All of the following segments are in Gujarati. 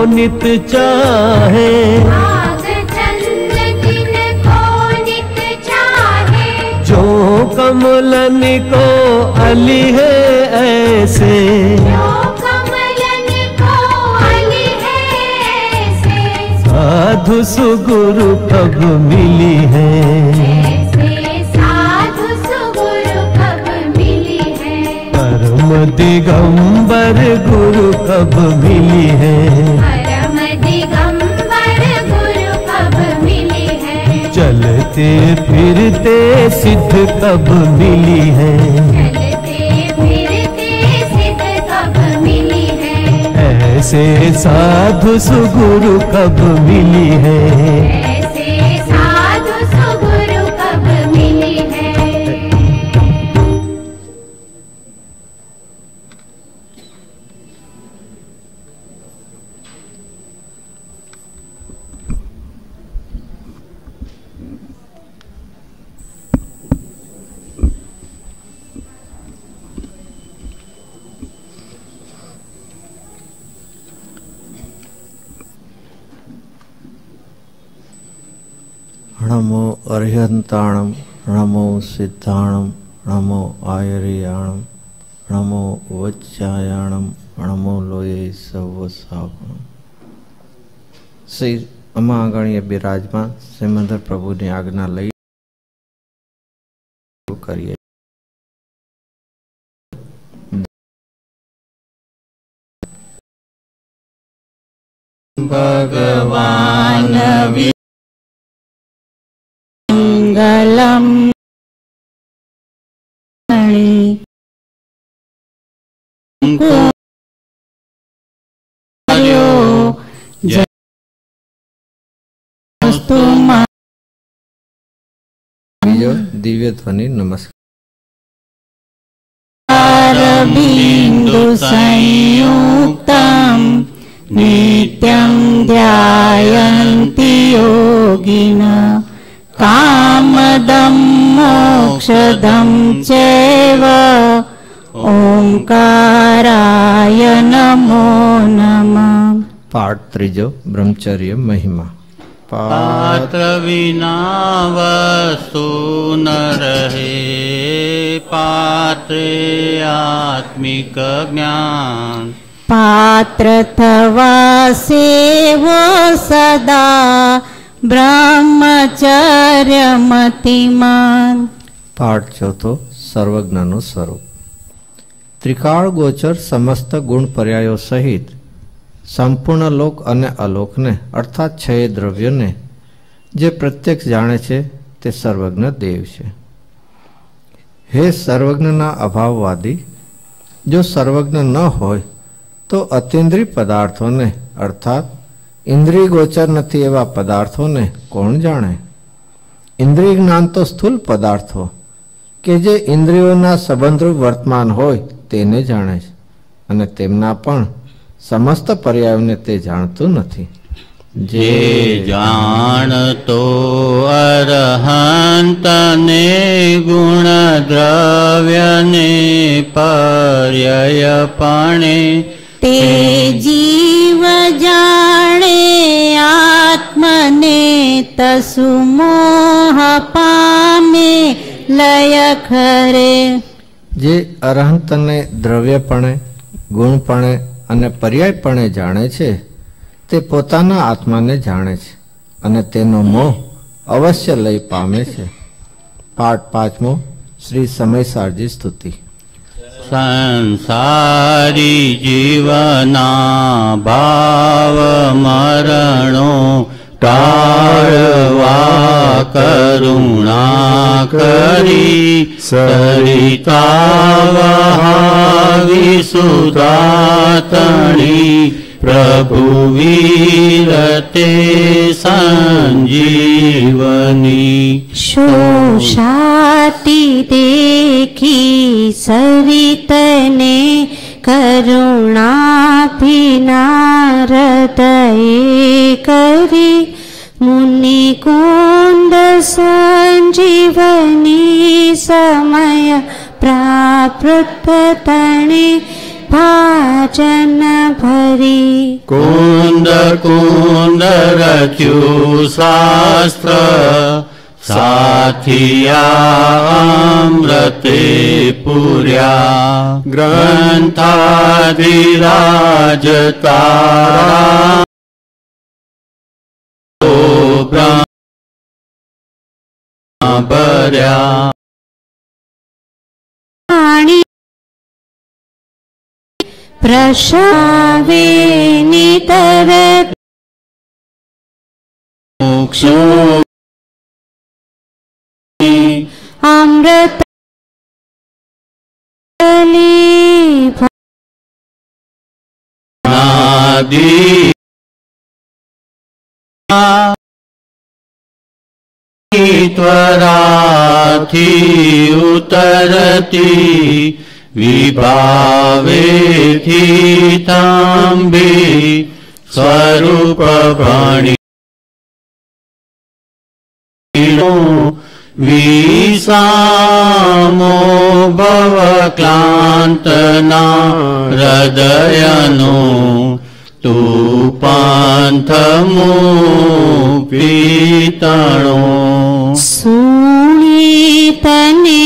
नित चाहे, भाग चंद जिनको नित चाहे, जो कमलन को अली है ऐसे, जो कमलन को अली है ऐसे, साधु सुगुरु कब मिली है, ऐसे साधु सुगुरु कब मिली है, परम दिगंबर गुरु कब मिली है, परम दिगंबर गुरु कब मिली है, चलते फिरते सिद्ध कब मिली है, चलते फिरते सिद्ध कब मिली है, ऐसे साधु सुगुरु कब मिली है। ऐसे साधु सुगुरु कब मिली है। नमो अर्हंताणम, नमो सिद्धाणम, नमो आयर्याणम, नमो वज्जायाणम, नमो लोये सवसावणम। श्री अमा आगणीय बिराजमान सिमंदर प्रभु ने आज्ञा लई करिए। भगवान मंगलम दिव्य ध्वनि नमस्कार। बिंदु संयुक्तम नित्यं ध्यायन्ति योगिनः कामदं मोक्षदं चैव ओंकाराय नमो नमः। पाठ त्रीजो ब्रह्मचर्य महिमा। पात्र विना वस्तु न रहे, पात्रे आत्मिक ज्ञान। पात्र थवा सेवो सदा ब्रह्मचर्य मतिमान। पाठ चौथो सर्वज्ञ स्वरूप। त्रिकाल गोचर समस्त गुण पर्यायो सहित संपूर्ण लोक अने अलोक ने अर्थात छय द्रव्य ने जे प्रत्यक्ष जाने छे ते सर्वज्ञ देव छे। हे सर्वज्ञ ना अभाववादी, जो सर्वज्ञ न होय तो अतीन्द्रिय पदार्थों ने अर्थात इंद्रिय गोचर नथी एवा पदार्थों ने कोण जाने। इंद्रिय ज्ञान तो स्थूल पदार्थों के जे इंद्रियोना संबंधरूप वर्तमान होय तेने जाने छे अने तेमना पण समस्त पर्यायोने ते जाणतो नथी। जे जाणतो अरहंत ने गुण द्रव्य ने पर्यायपणे, ते जीव जाने आत्मने तसु मोह पामे लय खरे। जे अरहंत ने द्रव्यपणे, गुणपणे अने पर्यायपणे जाणे छे ते पोताना आत्माने जाणे छे अने तेनो मोह अवश्य लय पामे छे। पाठ पांचमो श्री समयसारजी स्तुति। संसारी जीवना भाव मरणो टाळवा करुणा करी, सरिता वहावी सुधातणी, प्रभु वीरते संजीवनी। शोषाती देखी सरितने करुणाभिनारदये करी, मुनिकुंड संजीवनी समय प्राप्त तणे भाजन भरी। कुंद કુંદરચ્યું શાસ્ત્ર સાથિયામૃતે પૂર્યા ગ્રંથાધિરાજ તારા ભર્યા પ્રશાવે નિતરત મોક્ષો અમૃત નાદી ત્વરાથી ઉતરતી વિભાવેથી તાંબી સ્વરૂપ ભણી વિસામો ભવ ક્લાંતના હૃદયનો તું પાંથમો પીતણો સુણી તને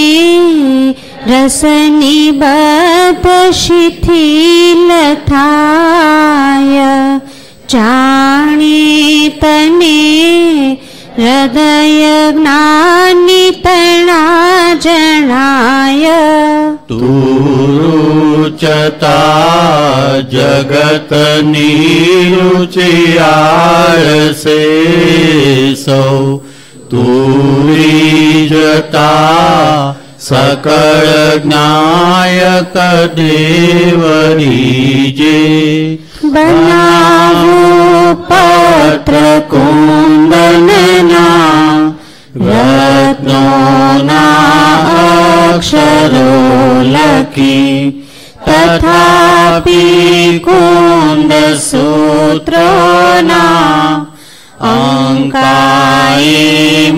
રસની બત શિથિલ થાય જાણી તને હૃદય જ્ઞાની તણા જણાય તું રૂચતા જગતની રુચિ આળસે સૌ તું રીજતા સકળ જ્ઞાયક દેવરીજે બનાવો પત્ર કુંદનના રત્નોના અક્ષરો લખી તથાપી કુંદ સૂત્રોના અંકાએ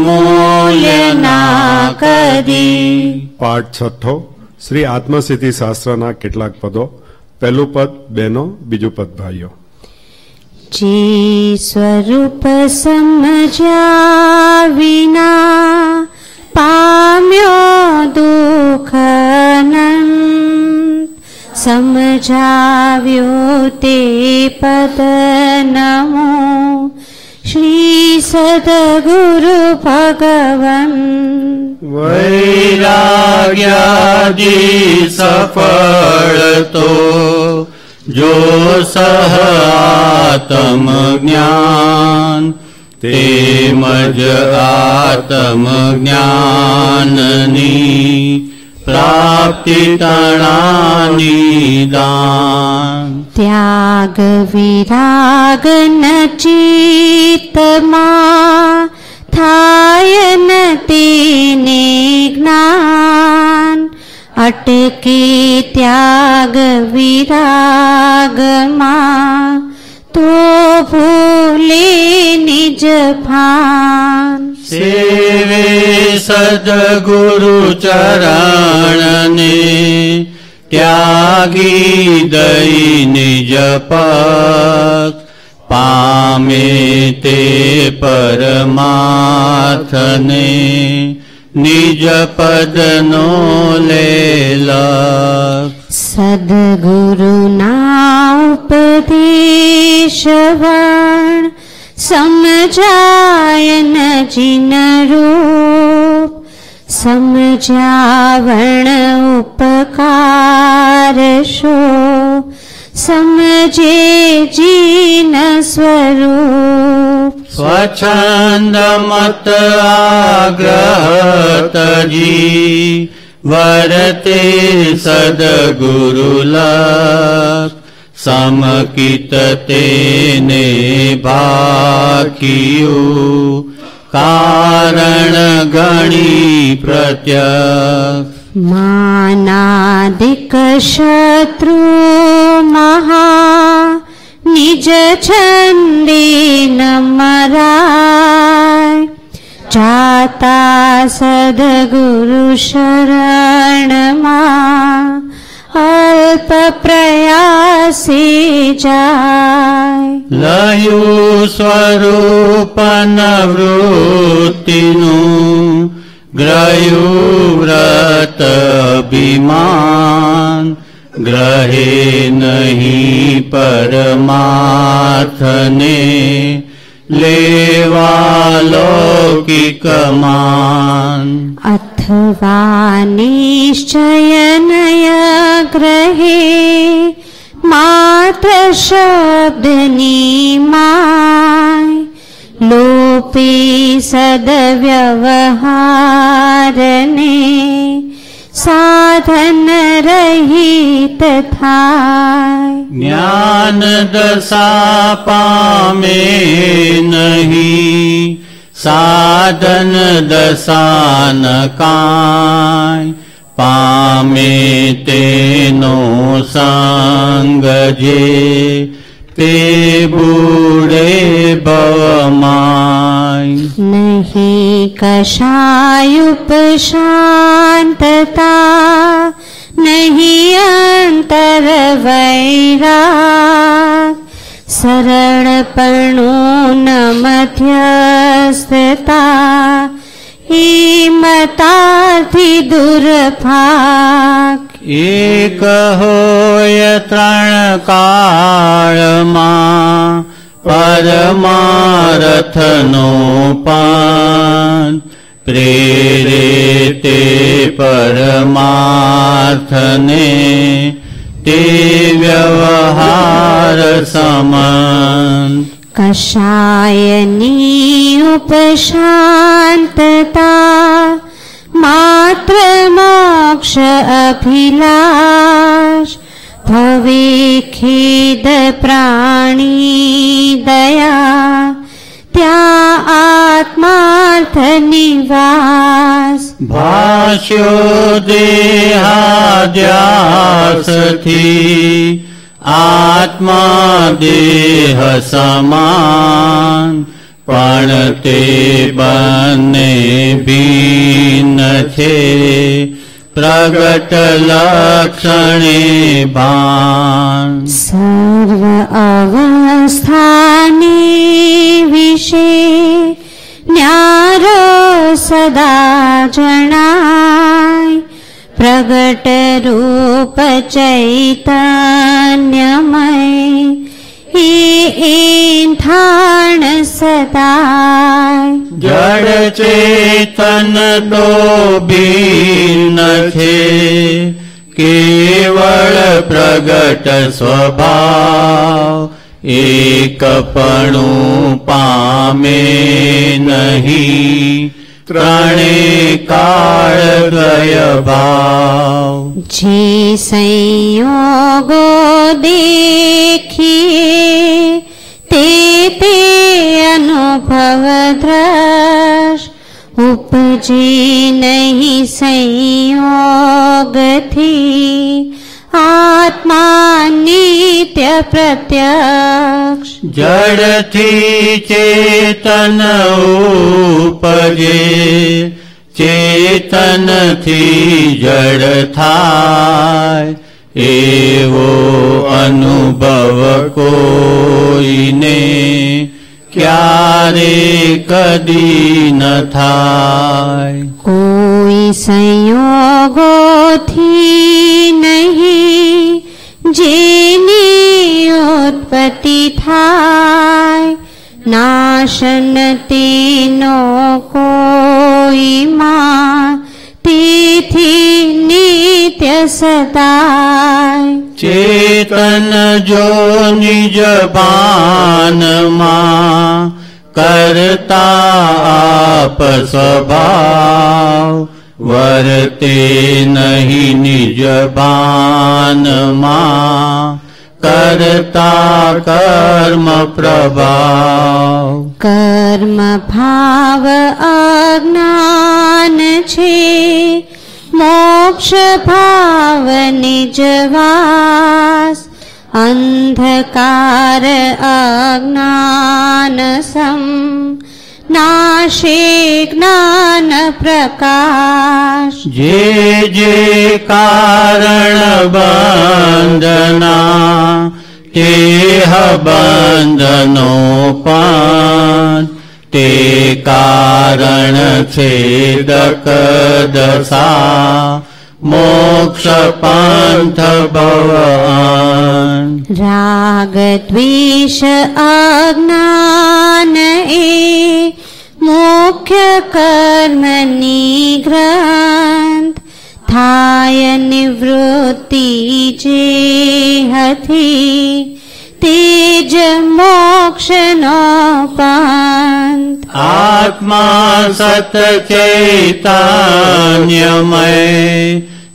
મૂલ્ય ના કરી. પાઠ છઠ્ઠો શ્રી આત્મસિદ્ધિ શાસ્ત્રના કેટલાક પદો. પહેલું પદ બહેનો, બીજું પદ ભાઈઓ. જે સ્વરૂપ સમજ્યા વિના પામ્યો દુઃખનંદ સમજાવ્યો તે પદ નમો શ્રી સદગુરુ ભગવન. વૈરાગ્યાદી સફળ તો જો સહ આત્મ જ્ઞાન તેમજ આત્મ જ્ઞાનની પ્રાપ્તિ તણાની દાન. ત્યાગ વિરાગ ન ચિત્તમાં થાય ન તેને જ્ઞાન અટકે ત્યાગ વિરાગમાં તો ભૂલે નિજ ભાન. સેવે સદગુરુ ચરણને ત્યાગી દઈ નિજ પગ પામે તે પરમાર્થને નિજ પદનો લેલક. સદગુરુના ઉપદેશ વણ સમજાય ન જીન રૂપ સમજાવણ ઉપકાર શો સમજે જીન સ્વરૂપ. સ્વચ્છંદ મત આગ્રહ તજી વરતે સદગુરુ લક સમકિત તેને ભાખ્યું કારણ ગણી પ્રત્યક્ષ. માનાદિક શત્રુ મહા નિજ છંદે ન મરાય જાતા સદગુરુ શરણમાં અલ્પ પ્રયાસી જાય. લયું સ્વરૂપન વૃત્તિનું ગ્રહ્યું વ્રત અભિમાન ગ્રહે નહીં પરમાર્થને લેવા લૌકિક માન. અથવા નિશ્ચયનય ગ્રહે માત્ર શબ્દની માય લોપી સદવ્યવહારને સાધન રહિત થાય. જ્ઞાન દશા પામે નહીં સાધન દશાન કાંઈ પામે તેનો સંગ જે તે બુડે ભવમાય. નહીં કશાયુપશાંતતા નહીં અંતર વૈરાગ સરળપણું ન મધ્યસ્થતા હિમતાથી દુર્ભાગ. એક હોય ત્રણ કાળમાં પરમારથનો પાંચ પ્રેરે તે પરમાર્થને તે વ્યવહાર સમાન. કશાયની ઉપશાંતતા માત્ર મોક્ષ અભિલાષ ભવે ખેદ પ્રાણી દયા ત્યાં આત્માર્થ નિવાસ. ભાષ્યો દેહાદ્યાસથી આત્મા દેહ સમાન પણ તે બંને ભિન્ન છે પ્રગટ લક્ષણે ભાન. સર્વ અવસ્થાની વિશે ન્યારો સદા જણાય પ્રગટ રૂપ ચૈતન્યમય થાણ સદાય. જડ ચેતન તો ભિન્ન છે કેવળ પ્રગટ સ્વભાવ એકપણું પામે નહીં ત્રણે કાળ ગય ભાવ. જે સંયોગો દેખીએ તે અનુભવ દ્રશ ઉપજે નહીં સંયોગથી આત્મા નિત્ય પ્રત્યક્ષ. જડથી ચેતન ઉપજે ચેતનથી જડ થાય એવો અનુભવ કોઈને ક્યારે કદી ન થાય. કોઈ સંયોગોથી નહીં જેની ઉત્પત્તિ થાય નાશન તેનો કોઈ માં તેથી નિત્ય સદાય. ચેતન જો નિજ ભાનમાં કરતા આપ સ્વભાવ વર્તે નહીં નિજ ભાનમાં કરતા કર્મ પ્રભાવ. કર્મ ભાવ અજ્ઞાન છે મોક્ષ ભાવ નિજવાસ અંધકાર અજ્ઞાન સમ નાશ નાશે જ્ઞાન પ્રકાશ જે કારણ બંધના તે બંધનો પાંચ તે કારણ છેદક દશા મોક્ષ પંથ ભવાન રાગ દ્વેષ અજ્ઞાન એ મુખ્ય કર્મની ગ્રંથ થાય નિવૃત્તિ જે હતી તેજ મોક્ષનો પંથ આત્મા સત ચૈતન્યમય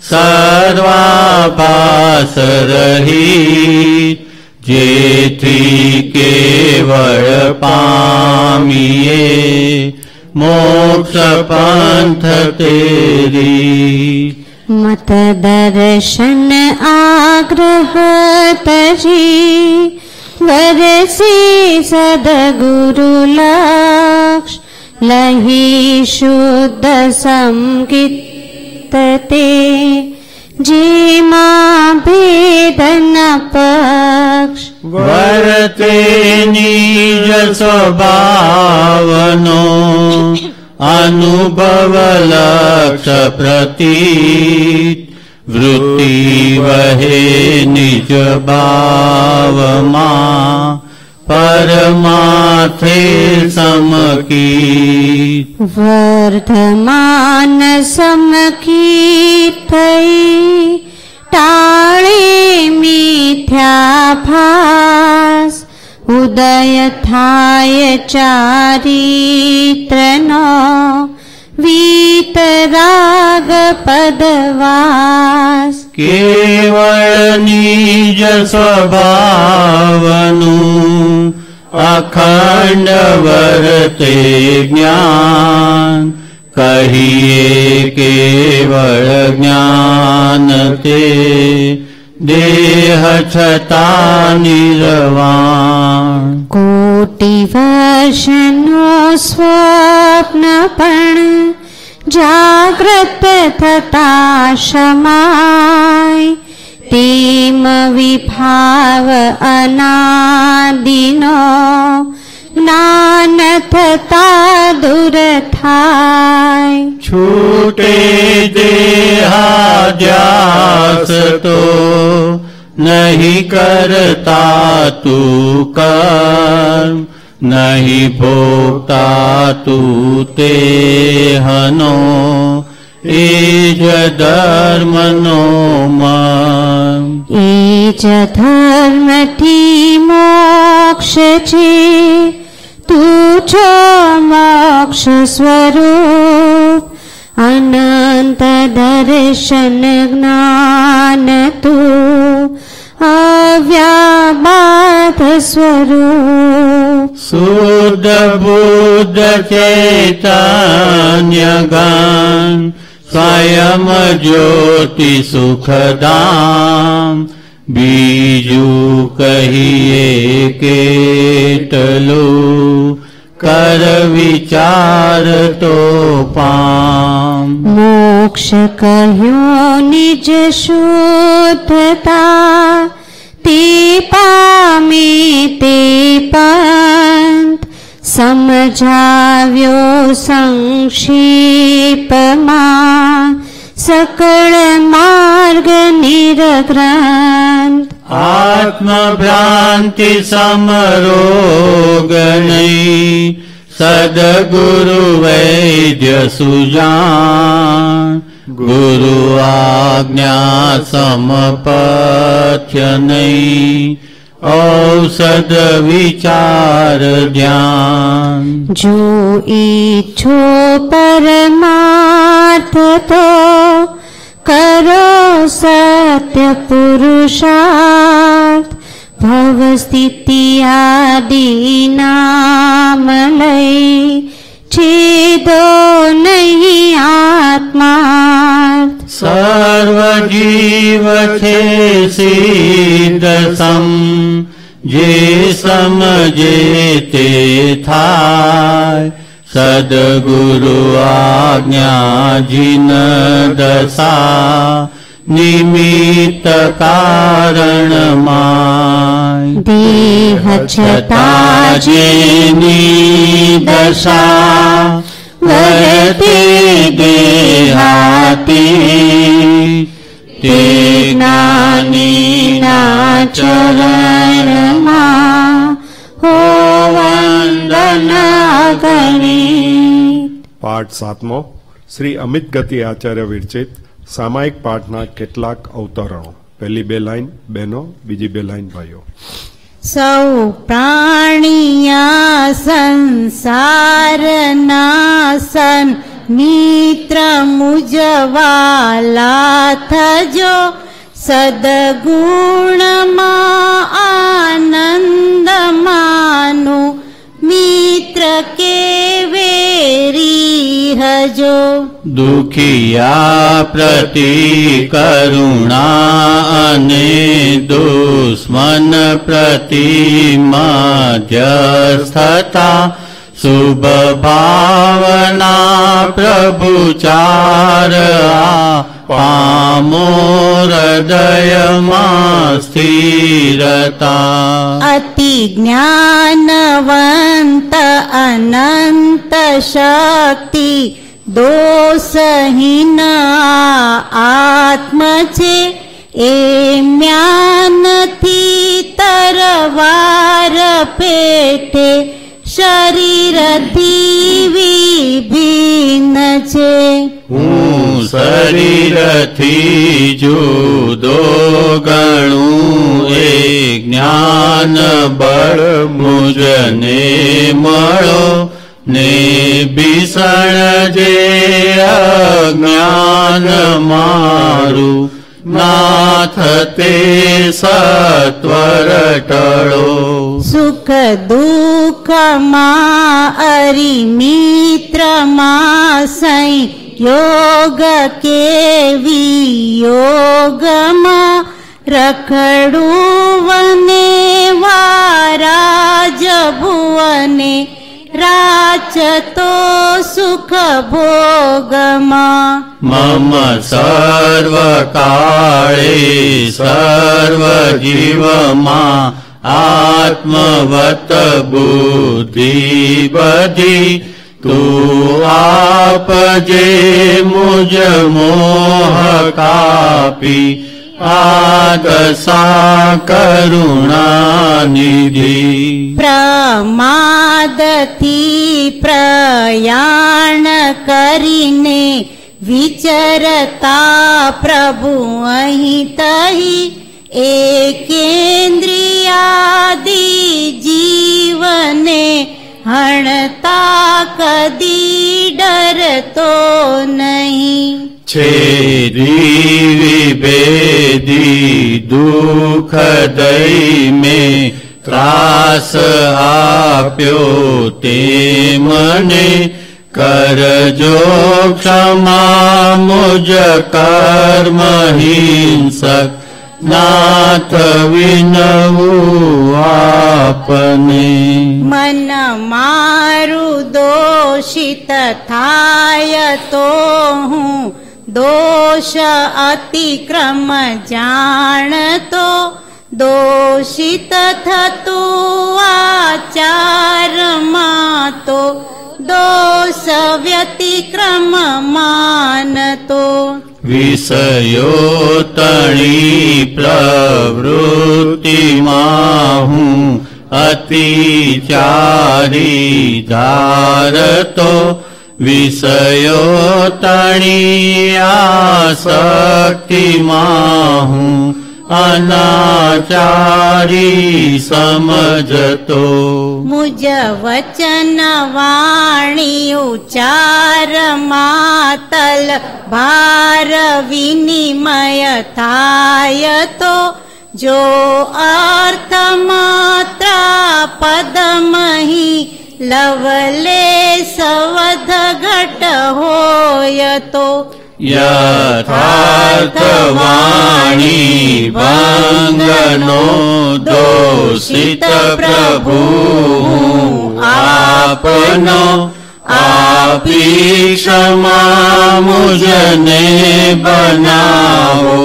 સર્વાભાસ રહિત જેથી કેવળ પામીએ મોક્ષ પંથ તેરી મત દર્શન આગ્રહ તજી વરસી સદગુરુ લક્ષ લહી શુદ્ધ સંગીત તે જેમાં ભેદ ન પક્ષ વર્તે નિજ સ્વભાવનો અનુભવ લક્ષ પ્રતીત વૃત્તિ વહે નિજ ભાવમાં પરમાર્થે સમકી વર્ધમાન સમકી થઈ ટાળે મિથ્યાભાસ ઉદય થાય ચારિત્રનો વીતરાગ પદવાસ કેવળ નિજ સ્વભાવનું અખંડ વર્તે જ્ઞાન કહીએ કેવળ જ્ઞાન તે દેહ છતાં નિર્વાણ કોટી વર્ષનો સ્વપ્ન પણ જાગ્રત થતા શમાય તેમ વિભાવ અનાદિનો જ્ઞાન થતા દૂર થાય છૂટે દેહાધ્યાસ તો નહીં કરતા તું કર્મ નહીં ભોગતા તું તે હનો એ જ ધર્મનો મન એ જ ધર્મથી મોક્ષ છે તું છો મોક્ષ સ્વરૂપ અનંત દર્શન જ્ઞાન તું અવ્યાબાધ સ્વરૂપ શુદ્ધ બુદ્ધ ચૈતન્ય ગાન સ્વયં જ્યોતિ સુખધામ બીજું કહીએ કેટલું કર વિચાર તો પામ મોક્ષ કહ્યો નિજ શુદ્ધતા તે પામે તે પંથ સમજાવ્યો સંક્ષેપમાં સકળ માર્ગ નિરગ્રંથ આત્મભ્રાંતિ સમરોગ નહીં સદગુરુ વૈદ્ય સુજાન ગુરુ આજ્ઞા સમપથ્ય નહીં ઔષધ વિચાર ધ્યાન જો ઈચ્છો પરમાર્થ તો કરો સત્ય પુરુષાર્થ ભવ સ્થિતિ આદિ નામ લઈ છેદો નહીં આત્માર્થ સર્વ જીવ છે સિદ્ધ સમ જે સમજે તે થાય સદગુરુ આજ્ઞા જીન દશા નિમિત્ત કારણ માય દેહ છતાં જેની દશા વર્તે દેહાતી તે જ્ઞાનીના ચરણમાં હો વંદન ગણિત. પાઠ 7મો શ્રી અમિત ગતિ આચાર્ય વિરચિત સામાયિક પાઠના કેટલાક અવતરણો. પહેલી 2 લાઈન બહેનો, બીજી 2 લાઈન ભાઈઓ. સૌ પ્રાણિયા સંસારના સન મિત્ર મુજવાલા થજો સદગુણમાં આનંદ માનો મિત્ર કે વેરી હજો. દુખિયા પ્રતિ કરુણા અને દુશ્મન પ્રતિ મધ્યસ્થતા શુભ ભાવના પ્રભુ ચાર પામો હૃદયમાં સ્થિરતા. અતિ જ્ઞાનવંત અનંત શક્તિ દોષહીન આત્મ છે એ મ્યાનથી તરવાર પેટે શરીરથી વિભિન્ન છે. હું શરીરથી જુદો ગણું એ જ્ઞાન બળ મુજને મળો ને ભીષણ જે અજ્ઞાન મારું નાથ તે સત્વર ટળો. સુખ દુઃખમાં અરી મિત્રમાં સંયોગ કે વિયોગમાં રખડું વને વારાજ ભુવને રાચતો સુખ ભોગમાં. મમ સર્વ કાળે સર્વ જીવમાં આત્મવત બુદ્ધિ બધી તું આપજે મુજ મોહ કાપી આદશા કરુણા નિધિ. પ્રમાદથી પ્રયાણ કરીને વિચરતા પ્રભુ અહીં તહી એકેન્દ્રિયાદિ જીવને હણતા કદી ડરતો નહીં. છેદી વિભેદી દુઃખ દઈ મેં ત્રાસ આપ્યો તે મને કરજો ક્ષમા મુજ કર્મ હિંસક નાથ વિનવું આપને. મન મારું દોષિત થાય તો હું દોષ અતિક્રમ જાણતો દોષિત થતું આચારમાં તો દોષ વ્યતિક્રમ માનતો. વિષયો તણી પ્રવૃત્તિમાં હું અતિચારી ધારતો વિષયો તણી આસક્તિમાં હું અનાચારી સમજતો. મુજ વચન વાણી ઉચ્ચાર માતલ ભાર વિનિમય થાય તો જો અર્થ માત્ર પદમહી લવલે સવધ ઘટ હોય તો. યથાર્થ વાણી ભંગનો દોષિત પ્રભુ આપનો આપી ક્ષમા મુજને બનાવો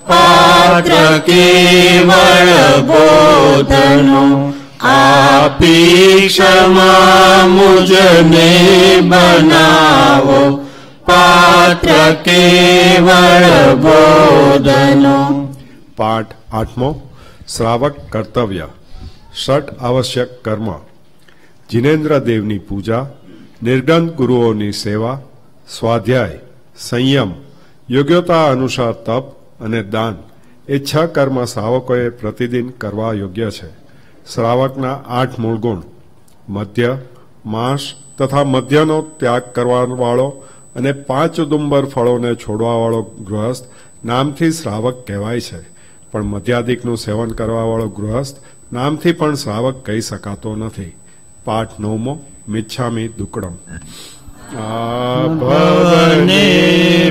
પાત્ર કેવળ બોધનો આપી ક્ષમા મુજને બનાવો પાત્ર કેવળ બોધનો. પાઠ 8મો. શ્રાવક કર્તવ્ય. ષટ આવશ્યક કર્મ. જિનેન્દ્ર દેવની પૂજા, નિર્ગ્રંથ ગુરુઓની સેવા, સ્વાધ્યાય, સંયમ, યોગ્યતા અનુસાર તપ અને દાન એ 6 કર્મ શ્રાવકોએ પ્રતિદિન કરવા યોગ્ય છે. શ્રાવકના 8 મૂળ ગુણ: મધ્ય, માંસ તથા મધ્યનો ત્યાગ કરવાવાળો અને 5 ઉદુંબર ફળોને છોડવાવાળો ગૃહસ્થ નામથી શ્રાવક કહેવાય છે, પણ મધ્યાદિકનું સેવન કરવાવાળો ગૃહસ્થ નામથી પણ શ્રાવક કહી શકાતો નથી. પાઠ 9મો. મિચ્છામિ દુક્કડમ. ભવને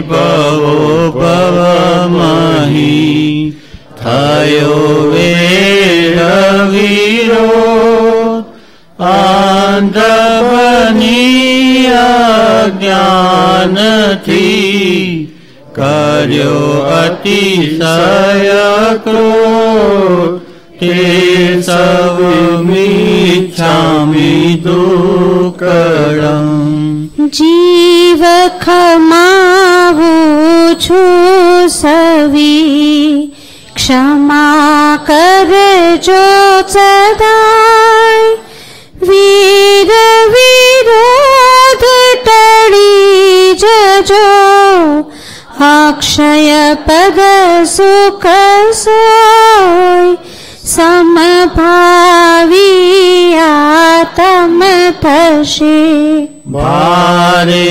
ભવો ભવમહી થયો વેરવીરો આંધ્રની અજ્ઞાનથી કર્યો અતિશય ક્રોધ તે સવ મિચ્છામિ દુક્કડમ. જીવ ખમાવું છું સવી, ક્ષમા કરજો સદાય. વીર વિરોધ ટળી જજો, અક્ષય પદ સુખ સોય. સમભાવી આતમ થશે. ભારે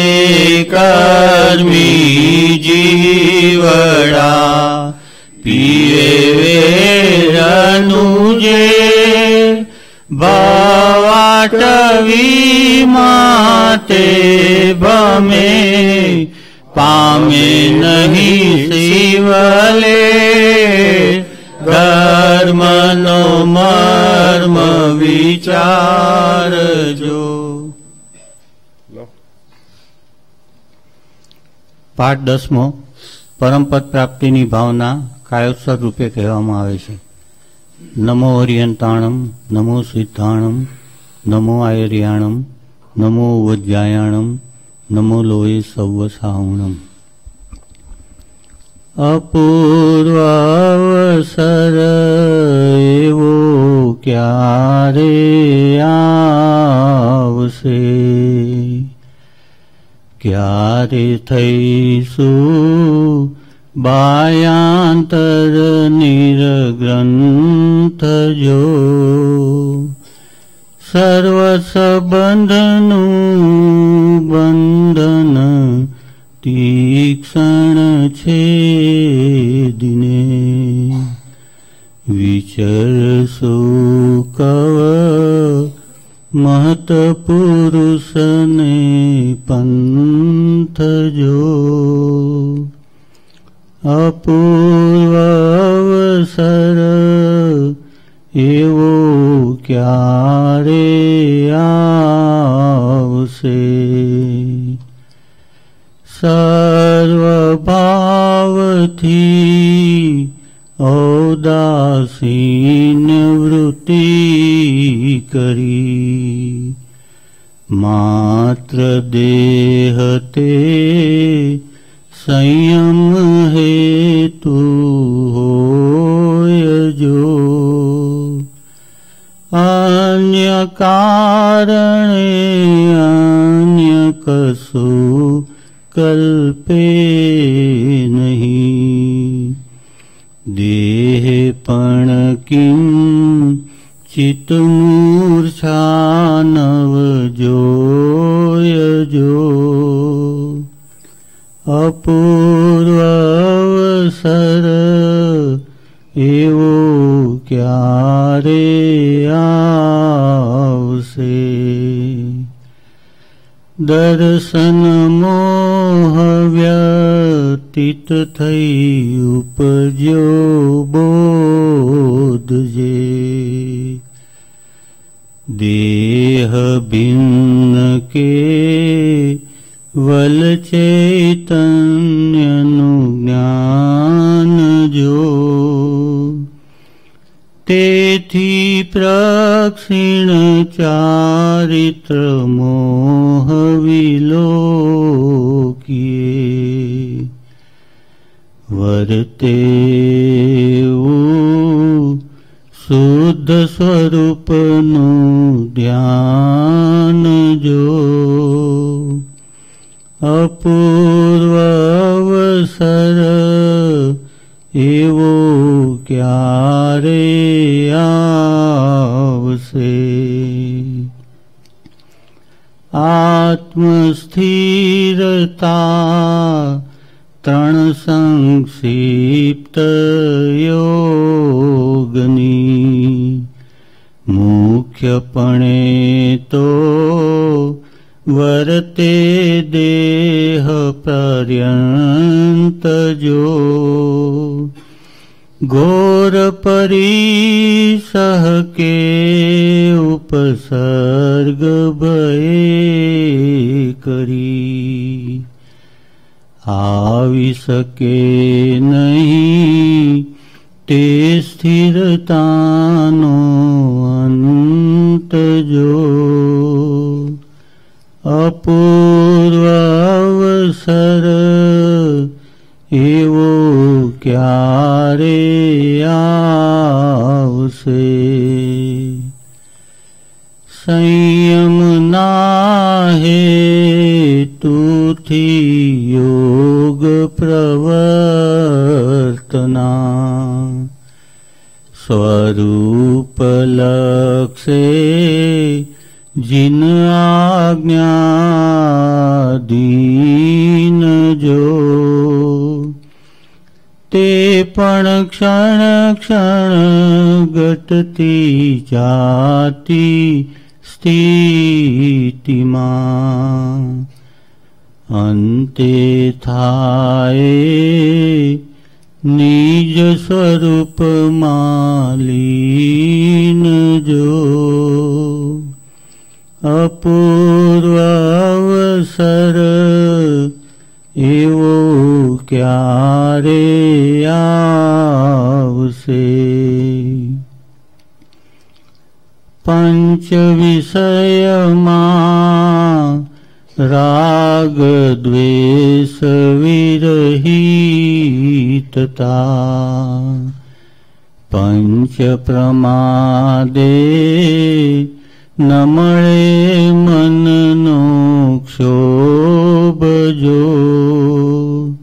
કર્મી જીવડા પીએ વેરનું જે ભવાટવી માતે ભમે પામે નહીં શિવલે. ધર્મનો મર્મ વિચારજો. પાઠ 10મો. પરમપદ પ્રાપ્તિની ભાવના કાયોત્સર રૂપે કહેવામાં આવે છે. નમો હરિયંતાણમ, નમો સિદ્ધાણમ, નમો આયર્યાણમ, નમો વજ્જાયાણમ, નમો લોહે સૌ સાવણમ. અપૂર્વ અવસર એવો ક્યારે આવશે, ક્યારે થઈશું બાયાંતર નિર્ગ્રંથ જો. સર્વ સંબંધનું બંધન તીક્ષણ છે દિને, વિચરશો કવ મહત પુરુષને પંથ જો. અપૂર્વ અવસર એવો ક્યારે આવશે, સર્વભાવથી ઔદાસીન વૃત્તિ કરી, માત્ર દેહ તે સંયમ હેતુ હોય જો. અન્ય કારણે અન્ય કશું કલ્પે નહીં, દેહ પણ કિં ચિત મૂર્છા નવ જોયજો. અપૂર્વ અવસર એવો ક્યારે આવશે, દર્શન મોહ વ્યતીત થઈ ઉપજ્યો બોધ જે. દેહ ભિન્ન કે વલ ચૈતન્યનું જ્ઞાન જો તેથી પ્રક્ષીણ ચારિત્ર મોહ વિલોકીએ વર્તે શુદ્ધ સ્વરૂપનું ધ્યાન જો અપૂર્વ અવસર એવો ક્યારે આવશે આત્મસ્થિરતા ત્રણ સંક્ષિપ્ત યોગની મુખ્યપણે તો વર્તે દેહ પર્યંત જો ઘોર પરિસહ કે ઉપસર્ગ ભય કરી આવી શકે નહીં તે સ્થિરતાનો અંત જો અપૂર્વ અવસર એવો ક્યારે આવશે સંયમ ના હેતુથી યોગ પ્રવર્તના સ્વરૂપ લક્ષે જીન આજ્ઞાધીન જો તે પણ ક્ષણ ક્ષણ ઘટતી જાતી સ્થિતિમાં અંતે થાય નિજ સ્વરૂપમાં લીન જો અપૂર્વ અવસર એવો ક્યારે આવશે પંચ વિષયમાં રાગ દ્વેષ વિરહિતતા પંચ પ્રમાદે ન મળે મનનો ક્ષોભ જો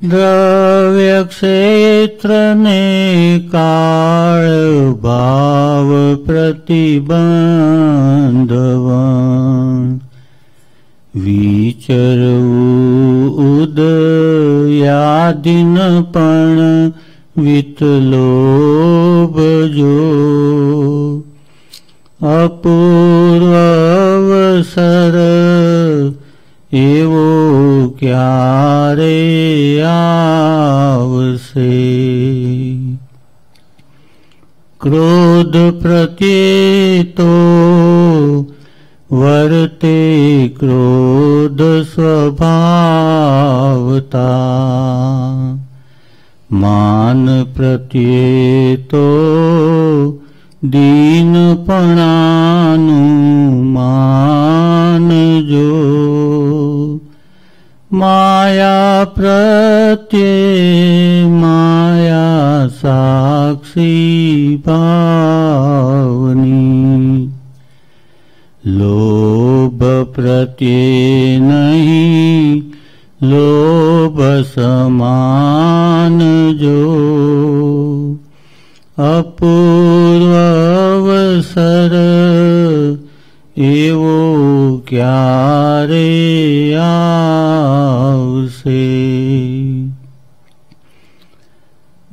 દ્રવ્ય ક્ષેત્રને કાળ ભાવ પ્રતિબંધવન વિચરવું ઉદયાદિન પણ વિતલોભ જો અપૂર્વ અવસર એવો ક્યારે આવશે ક્રોધ પ્રત્યે તો વર્તે ક્રોધ સ્વભાવતા માન પ્રત્યે તો દીનપણાનું માન જો માયા પ્રત્યે માયા સાક્ષી ભાવની લોભ પ્રત્યે નહીં લોભ સમાન જો અપૂર્વ અવસર એવો ક્યારે આવશે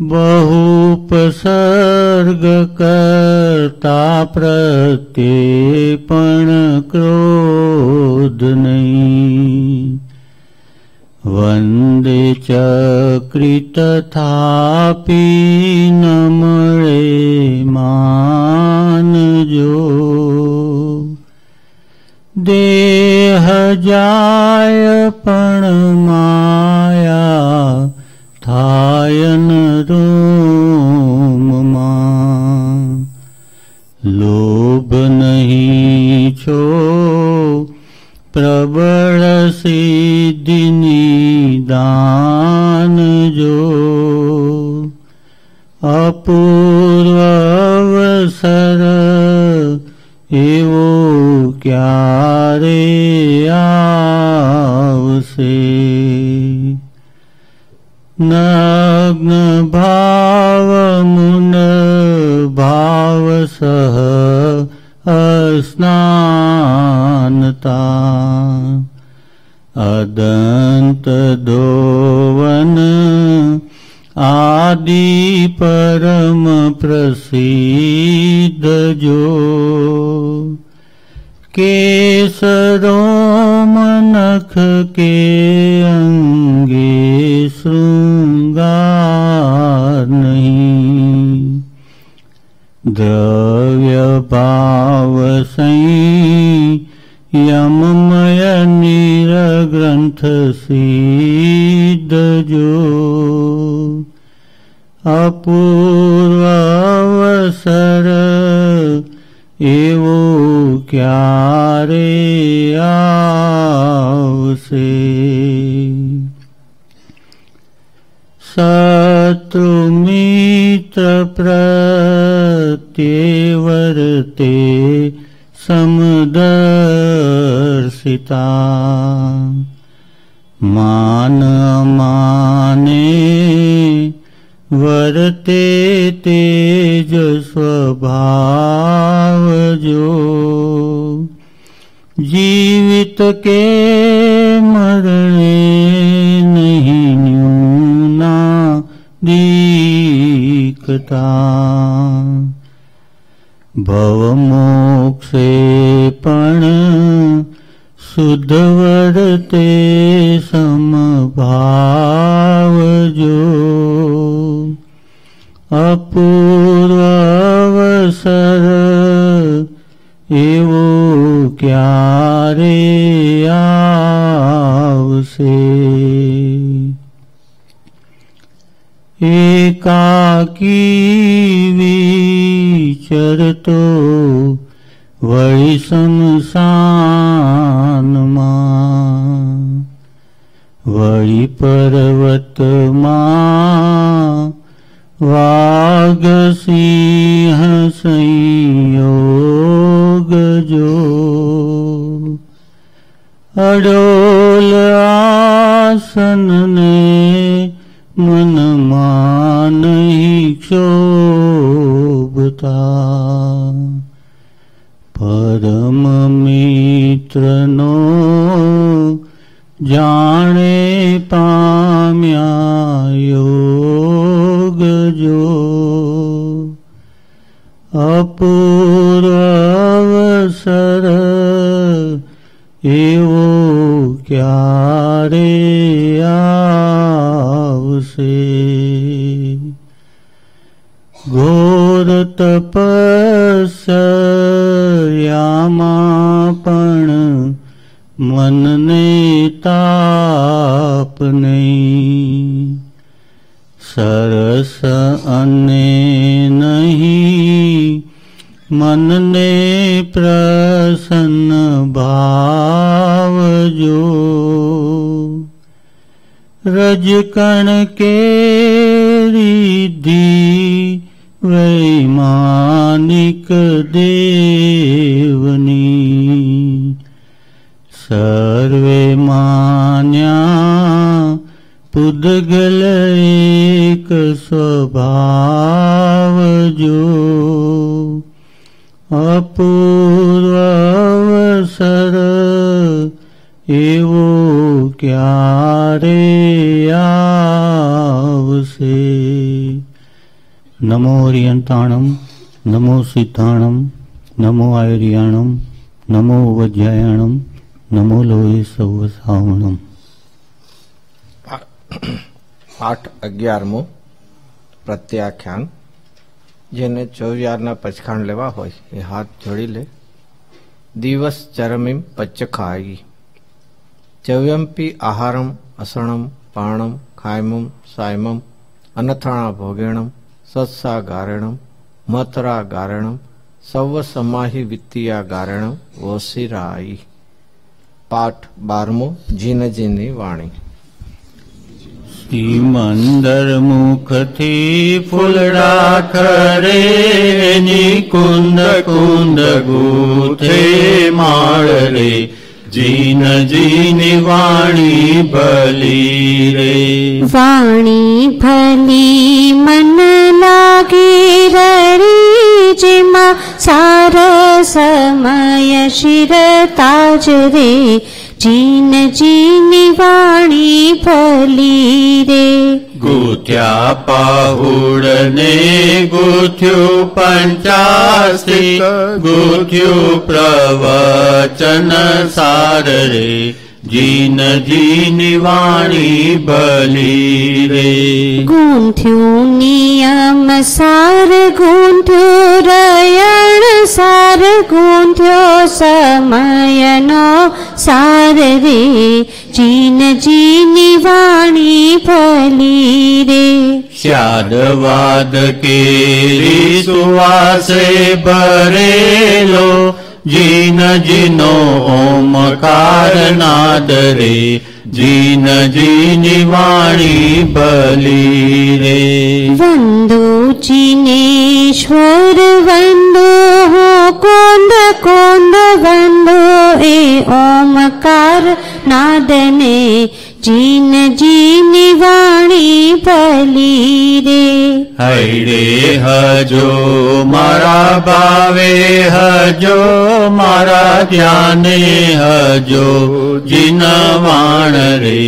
બહુપસર્ગ કરતા પ્રત્યે પણ ક્રોધ નહીં વંદે ચક્રિત થાપી ન મળે માન જો દેહ જાય થાય પણ માયા થાય ન રોમમાં. લોભ નહીં છો પ્રબળ સિદ્ધિની દાન જો. અપૂર્વ અવસર એવો ક્યારે આવશે. નગ્ન ભાવ મુન ભાવ સહ અસ્નાનતા. અદંત દોવન આદિ પરમ પ્રસિદ્ધ જો. કેસરોમ નખ કે અંગે શૃંગાર નહીં. દ્રવ્ય ભાવ સંયમમય નિરગ્રંથ સિદ્ધ જો. અપૂર્વ અવસર એવો ક્યારે આવશે. શત્રુ મિત્ર પ્રત્યે વર્તે સમદર્શિતા. માન માને વર્તે તેજ સ્વભાવ જો. જીવિત કે મરણે નહીં ન્યૂના દીકતા. ભવ મોક્ષે પણ શુદ્ધ વર્તે સમભાવ જો. અપૂર્વ અવસર એવો ક્યારે આવશે. એકાકી વિચરતો વળી શમશાનમાં. વળી પર્વતમાં વાઘ સિંહ સંયોગ જો. અડોલ આસનને મનમાં નહીં ક્ષોભતા. પરમ મિત્રનો જાણે પામ્યા યોગ જો. અપૂર્વ અવસર એવો ક્યારે આવશે. ઘોર તપસ્યામાં પણ મનને તાપ નહીં. સરસ અને નહીં મનને પ્રસન્ન ભાવ જો. રજકણ કે રિદ્ધિ વૈમાનિક દેવની. સર્વે માન્યા પુદ્ગલ એક સ્વભાવ જો. અપૂર્વ અવસર એવો ક્યારે આવશે. નમો રિયંતાણમ, નમો સિદ્ધાણમ, નમો આયુર્યાણમ, નમો વજ્યાયણમ, નમો લોહે સૌ સાવણમ. પાઠ 11મો પ્રત્યાખ્યાન. જેને 24 પચખાણ લેવા હોય એ હાથ જોડી લે. દિવસ ચરમીમ પચ્ચખાઈ. ચવ્યંપી આહારમ અસણમ પાણમ ખાયમમ સાયમમ અનથાણા ભોગેણમ સત્સા ગારેણમ મતરા ગારેણમ સૌ સમાહી વિત્તિયા ગારેણમ વોસિરાઈ. પાઠ 12મો. જીનજીની વાણી. મંદર મુખથી ફૂલડા ખરે કુંદ કુંદ ગૂથે માળ રે જીનજીની વાણી ભલી રે. વાણી ભલી મન લાગે રરી જેમાં સાર સમય શિર તાજ રે જીનજીની વાણી ભલી રે. ગૂંથ્યા પાહુડ ને ગૂંથ્યું પંચાસી ગૂંથ્યું પ્રવચન સાર રે જીનજીની વાણી ભલી રે. ગૂંથ્યું નિયમ સાર ગૂંથ્યું રયણ સાર ગૂંથ્યો સમયનો સાર રે જીનજીની વાણી ભલી રે. સ્યાદવાદ કેરી સુવાસે ભરેલો જીનજીનો ઓમકાર નાદ રે જીનજીની વાણી ભલી રે. વંદો જીનેશ્વર વંદો હો કોંદ કોંદ વંદો એ ઓમકાર નાદને જીનજીની વાણી ભલી રે. હૈડે હજો મારા ભાવે હજો મારા ધ્યાને હજો જીનવાણ રે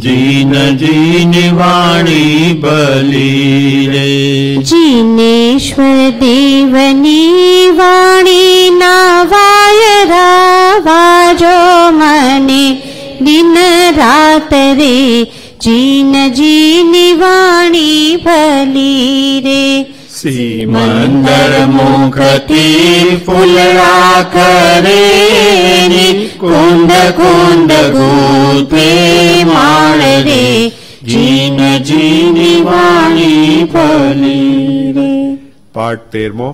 જીનજીની વાણી ભલી રે. જીનેશ્વર દેવની વાણી ના વાયરા વાજો મને દિન રાત રે જીનજીની વાણી ભલી રે. મંદર મુખથી ફૂલડા ખરે કુંદ કુંદ ગૂથે માળ રે જીનજીની વાણી ભલી રે. પાઠ 13મો.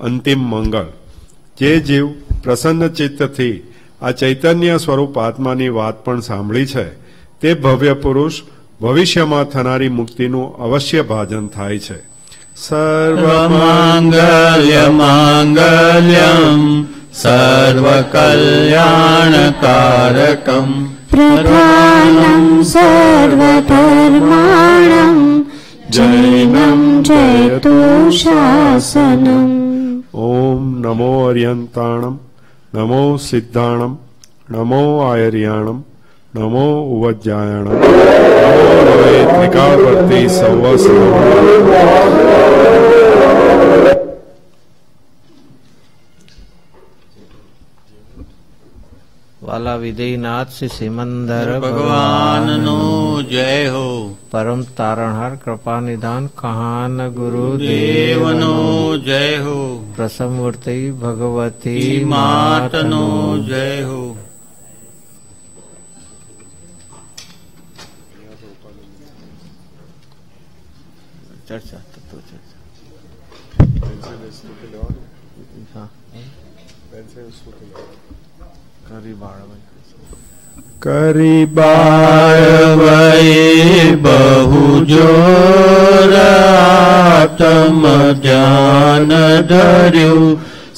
અંતિમ મંગળ. જે જીવ પ્રસન્ન ચિત્તથી આ ચૈતન્ય સ્વરૂપ આત્માની વાત પણ સાંભળી છે તે ભવ્ય પુરુષ ભવિષ્યમાં થનારી મુક્તિનું અવશ્ય ભાજન થાય છે. સર્વમાંગલ્ય માંગલ્યમ સર્વકલ્યાણકારકમ પ્રધાનમ સર્વધર્માણમ જૈનમ જયતુ શાસનમ. ઓમ નમો અર્યંતાણમ નમો સિદ્ધાણમ નમો આયર્યાણમ નમો ઉવજ્જાયણમ નમો લોહે ત્રિકાળવર્તી સૌ વાલા વિદયનાથ શ્રી સિમંદર ભગવાનનો જય હો. પરમ તારણહાર કૃપા નિધાન કહાન ગુરુ દેવનો જય હો. પ્રસમૂર્તિ ભગવતી માતનો જય હો. ચર્ચા તત્વ ચર્ચા કરી બાળવયે બહુ જોર આત્મ ધ્યાન ધર્યું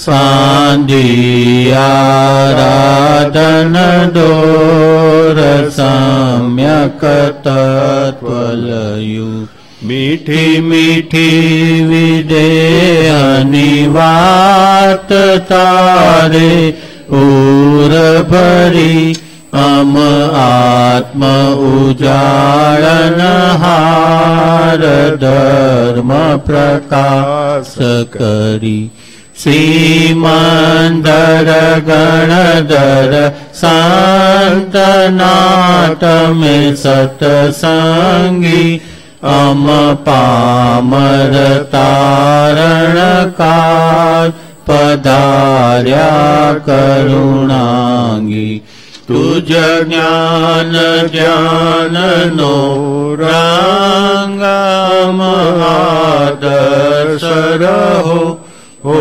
સાંધી આરાધન દોર સમ્યક તત્વ લયું. મીઠી મીઠી વિદેહની વાત તારે ઉર ભરી અમ આત્મ ઉજાળન હાર ધર્મ પ્રકાશ કરી. શ્રીમંદર ગણધર સંતનાટમે સતસંગી અમ પામર તારણકાર પધાર્યા કરુણાંગી. તુજ જ્ઞાન જ્ઞાનનો રાંગમ આદર્શ રહો હો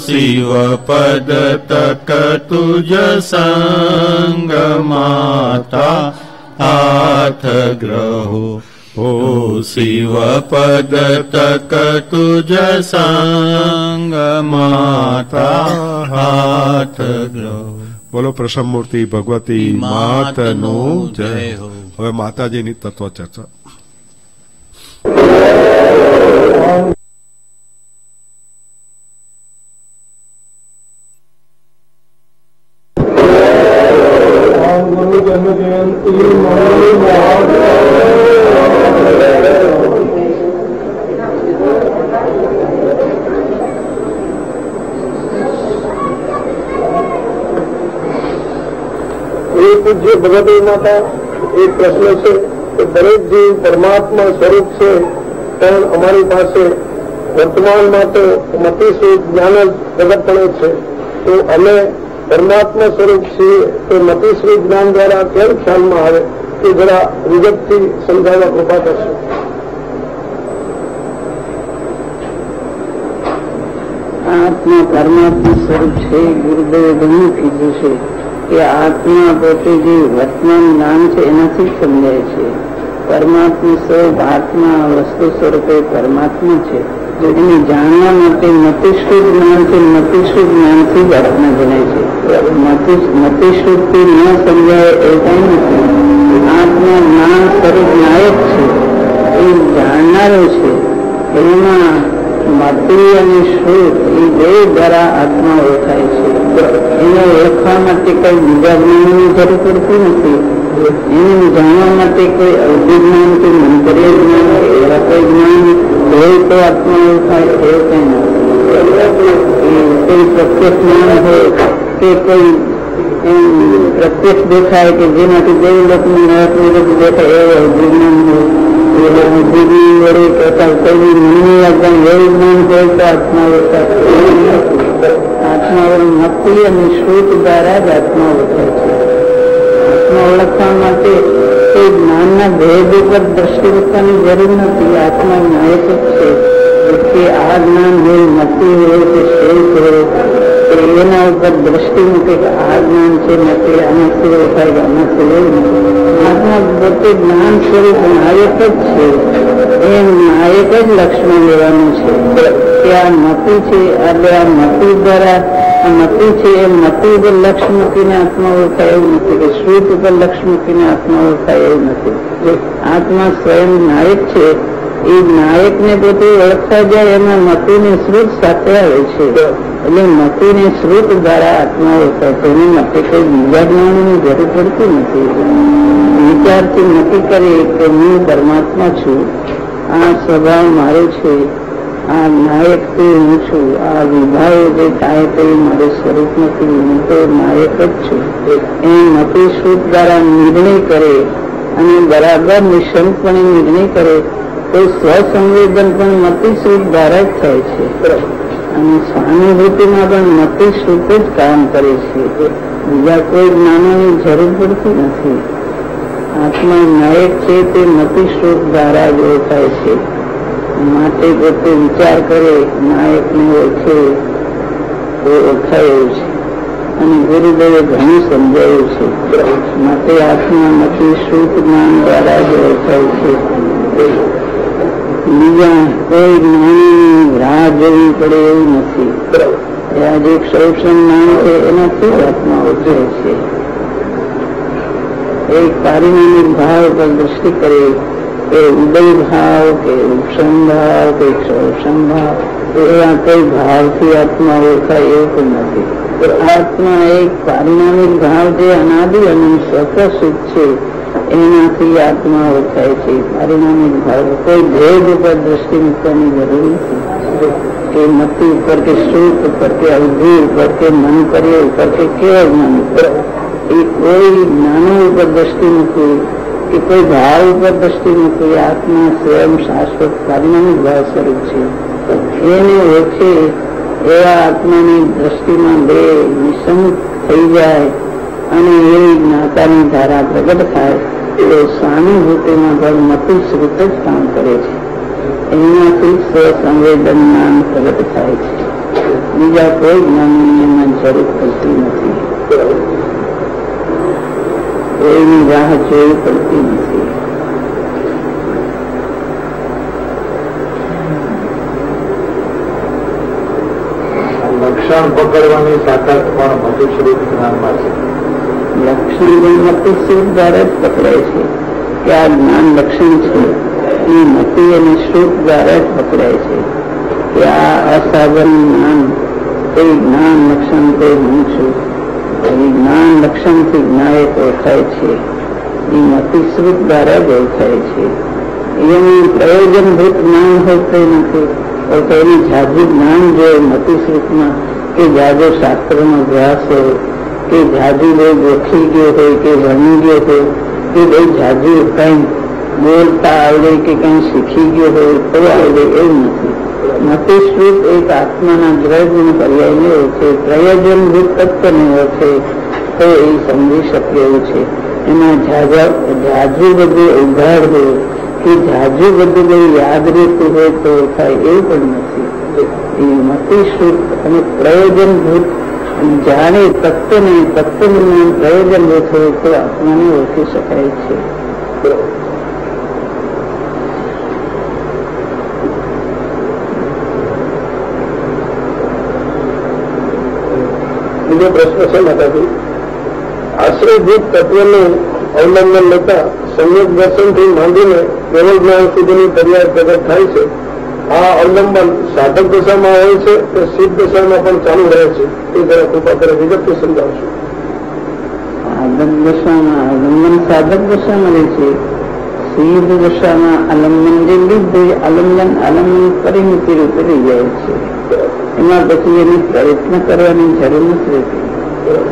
શિવ પદ તક તુજ સંગ માતા હાથ ગ્રહો હો શિવ પદ તક તુજ સંગ માતા હાથ ગ્રહો. બોલો પ્રસન્નમૂર્તિ ભગવતી માતનું જય હો. હવે માતાજીની તત્વ ચર્ચા. પૂજ્ય ભગવતી માતા એક પ્રશ્ન છે કે દરેક જીવ પરમાત્મા સ્વરૂપ છે, પણ અમારી પાસે વર્તમાનમાં તો મતિસ્વરૂપ જ્ઞાન જ પ્રગટપણે છે, તો અમે પરમાત્મા સ્વરૂપ છીએ તો મતિસ્વરૂપ જ્ઞાન દ્વારા કેમ ખ્યાલમાં આવે તે જરા વિગતથી સમજાવવા કૃપા કરશો. આત્મા પરમાત્મા સ્વરૂપ છે. ગુરુદેવે ઘણું કીધું છે કે આત્મા પોતે જે વર્તમાન જ્ઞાન છે એનાથી સમજાય છે. પરમાત્મા સ્વરૂપ આત્મા વસ્તુ સ્વરૂપે પરમાત્મા છે. એને જાણવા માટે મતિશ્રુત જ્ઞાન છે. મતિશ્રુત જ્ઞાનથી જ આત્મા જણાય છે. મતિશ્રુતથી ન સમજાય એ કઈ નથી. આત્મા જ્ઞાન સ્વરૂપ નાયક છે, એ જાણનારો છે. એમાં મતિ અને શ્રુત એ બે દ્વારા આત્મા ઓળખાય છે. એને ઓળખવા માટે કઈ બીજા જ્ઞાનની જરૂર પડતી નથી. એને જાણવા માટે કોઈ અવધિજ્ઞાન કે મંતરીય જ્ઞાન કે એવા કોઈ જ્ઞાન હોય તો આત્મા ઓળખાય એવું કઈ નથી. કોઈ પ્રત્યક્ષ જ્ઞાન હોય કે કોઈ પ્રત્યક્ષ દેખાય કે જેનાથી દેવ લોકનું નરક દેખાય એવું અવધિજ્ઞાન હોય, વડે કરતા કોઈ મનની આજ્ઞાન એવું જ્ઞાન હોય તો આત્મા ઓળખાય. આત્મા મતિ અને શ્રુત દ્વારા જ આત્મા ઓળખાય છે. આત્મા ઓળખવા માટે કોઈ જ્ઞાનના ભેદ ઉપર દ્રષ્ટિ મૂકવાની જરૂર નથી. આત્મા નાયક જ છે કે આ જ્ઞાન હોય, મતિ હોય કે શ્રુત હોય તો એના ઉપર દ્રષ્ટિ મૂકે કે આ જ્ઞાન છે મતિ આનાથી ઓળખાય આનાથી એવું નથી. આત્મા પોતે જ્ઞાન સ્વરૂપ નાયક જ છે. એ નાયક જ લક્ષ્મણ લેવાનું છે કે આ મતિ છે એટલે આ મતિ દ્વારા મતિ છે એ મતિ ઉપર લક્ષ્ય મૂકીને આત્મા ઓળખાય એવું નથી કે શ્રુત ઉપર લક્ષ્ય મૂકીને આત્મા ઓળખાય એવું નથી. આત્મા સ્વયં નાયક છે. એ નાયક ને પોતે ઓળખતા જાય એમાં મતિ ને શ્રુત સાથે આવે છે. એટલે મતિ ને શ્રુત દ્વારા આત્મા ઓળખાય છે. એની માટે કોઈ બીજા જ્ઞાનની જરૂર પડતી નથી. વિચારથી નક્કી કરી કે હું પરમાત્મા છું, આ સ્વભાવ મારો છે, આ નાયક તે હું છું, આ વિભાવો જે થાય તે મારું સ્વરૂપ નથી, હું તો નાયક જ છું. એ મતિ શ્રુત દ્વારા નિર્ણય કરે અને બરાબર નિશંકપણે નિર્ણય કરે તો સ્વસંવેદન પણ મતિ શ્રુત દ્વારા જ થાય છે. અને સ્વાનુભૂતિમાં પણ મતિ શ્રુત જ કામ કરે છે. બીજા કોઈ જ્ઞાનોની જરૂર પડતી નથી. આત્મા નાયક છે તે મતિ શ્રુત દ્વારા જ ઓળખાય છે. માટે પોતે વિચાર કરે નાયકને ઓળખે તો ઓળખાય એવું છે. અને ગુરુદેવે ઘણું સમજાયું છે. માટે આત્મા મતિ શ્રુત જ્ઞાન દ્વારા જ ઓળખાય છે. બીજા કોઈ જ્ઞાનની રાહ જોવી પડે એવું નથી. આ જે સૌક્ષમ જ્ઞાન છે એનાથી આત્મા ઓળખાય છે. એક પારિમાણિક ભાવ પર દ્રષ્ટિ કરે કે ઉદય ભાવ કે ઉપસમ ભાવ કે સૌક્ષમ ભાવ એવા કોઈ ભાવથી આત્મા ઓળખાય એવું પણ નથી. આત્મા એક પારિમાણિક ભાવ જે અનાદિ અને સ્વતઃસિદ્ધ છે એનાથી આત્મા ઓળખાય છે. પારિમાણિક ભાવ કોઈ ભેદ ઉપર દ્રષ્ટિ મૂકવાની જરૂર નથી કે મતિ ઉપર કે શ્રુત ઉપર કે અવધિ ઉપર કે મંતર્ય ઉપર કે કેવા જ્ઞાન ઉપર એ કોઈ જ્ઞાનો ઉપર દ્રષ્ટિ મૂકવી કે કોઈ ભાવ ઉપર દ્રષ્ટિ મૂકવી. આત્મા સ્વયં શાશ્વત પારિમાણિક ભાવ સ્વરૂપ છે. એને ઓળખે એવા આત્માની દ્રષ્ટિમાં બે નિસંગ થઈ જાય અને એવી જ્ઞાતાની ધારા પ્રગટ થાય તો સ્વાનુભૂતિમાં પણ મતિ શ્રુત જ કામ કરે છે. એનાથી સ્વસંવેદન જ્ઞાન પ્રગટ થાય છે. બીજા કોઈ જ્ઞાનની એમાં જરૂર પડતી નથી. કોઈની રાહ જોવી પડતી નથી. લક્ષણ પકડવાની તાકાત પણ મતિશ્રુત જ્ઞાનમાં છે. લક્ષણ મતિશ્રુત દ્વારા જ પકડાય છે કે આ જ્ઞાન લક્ષણ છે. એ મતિ અને શ્રુત દ્વારા જ પકડાય છે કે આ અસાધારણ જ્ઞાન તે જ્ઞાન લક્ષણ તે હું છું. એ જ્ઞાન લક્ષણથી જ્ઞાયક ઓળખાય છે. એ મતિશ્રુત દ્વારા જ ઓળખાય છે. એનું પ્રયોજનભૂત જ્ઞાન હોય તો નથી. તો એનું જાજુ જ્ઞાન જોઈએ મતિશ્રુતમાં કે જાજો શાસ્ત્રનો અભ્યાસ હોય કે જાજુ બહુ ગોખી ગયો હોય કે ભણી ગયો હોય કે બહુ જાજુ કંઈ બોલતા આવડે કે કંઈ શીખી ગયો હોય તો આવડે એવું નથી. મતિશ્રુત એક આત્માના દ્રવ્યનો પર્યાય એવો છે. પ્રયોજનભૂત તત્વને એવો છે તો એ સમજી શકે એવું છે. એમાં જાજુ બધું ઉઘાડ હોય કે જાજુ બધું બહુ યાદ રહેતું હોય તો થાય એવું પણ નથી. એ મતિશ્રુત અને પ્રયોજનભૂત જાણે તત્વનું પ્રયોજનભૂત હોય તો આત્માને ઓળખી શકાય છે. બીજો પ્રશ્ન છે માતાજી, આશ્રયભૂત તત્વનું અવલંબન લેતા સંયોગ દર્શનથી માંડીને કેવળ જ્ઞાન સુધીની પર્યાય પ્રગટ થાય છે. આ અવલંબન સાધક દશામાં હોય છે કે સિદ્ધ દશામાં પણ ચાલુ રહે છે? એ જરા કૃપા કરે વિગતથી સમજાવશો. સાધક દશામાં અવલંબન સાધક દશામાં રહે છે. સિદ્ધ દશામાં આલંબન જે લીધે આલંબન પરિમિતિ રૂપે રહી જાય છે. એમાં પછી એને પ્રયત્ન કરવાની જરૂર નથી રહેતી.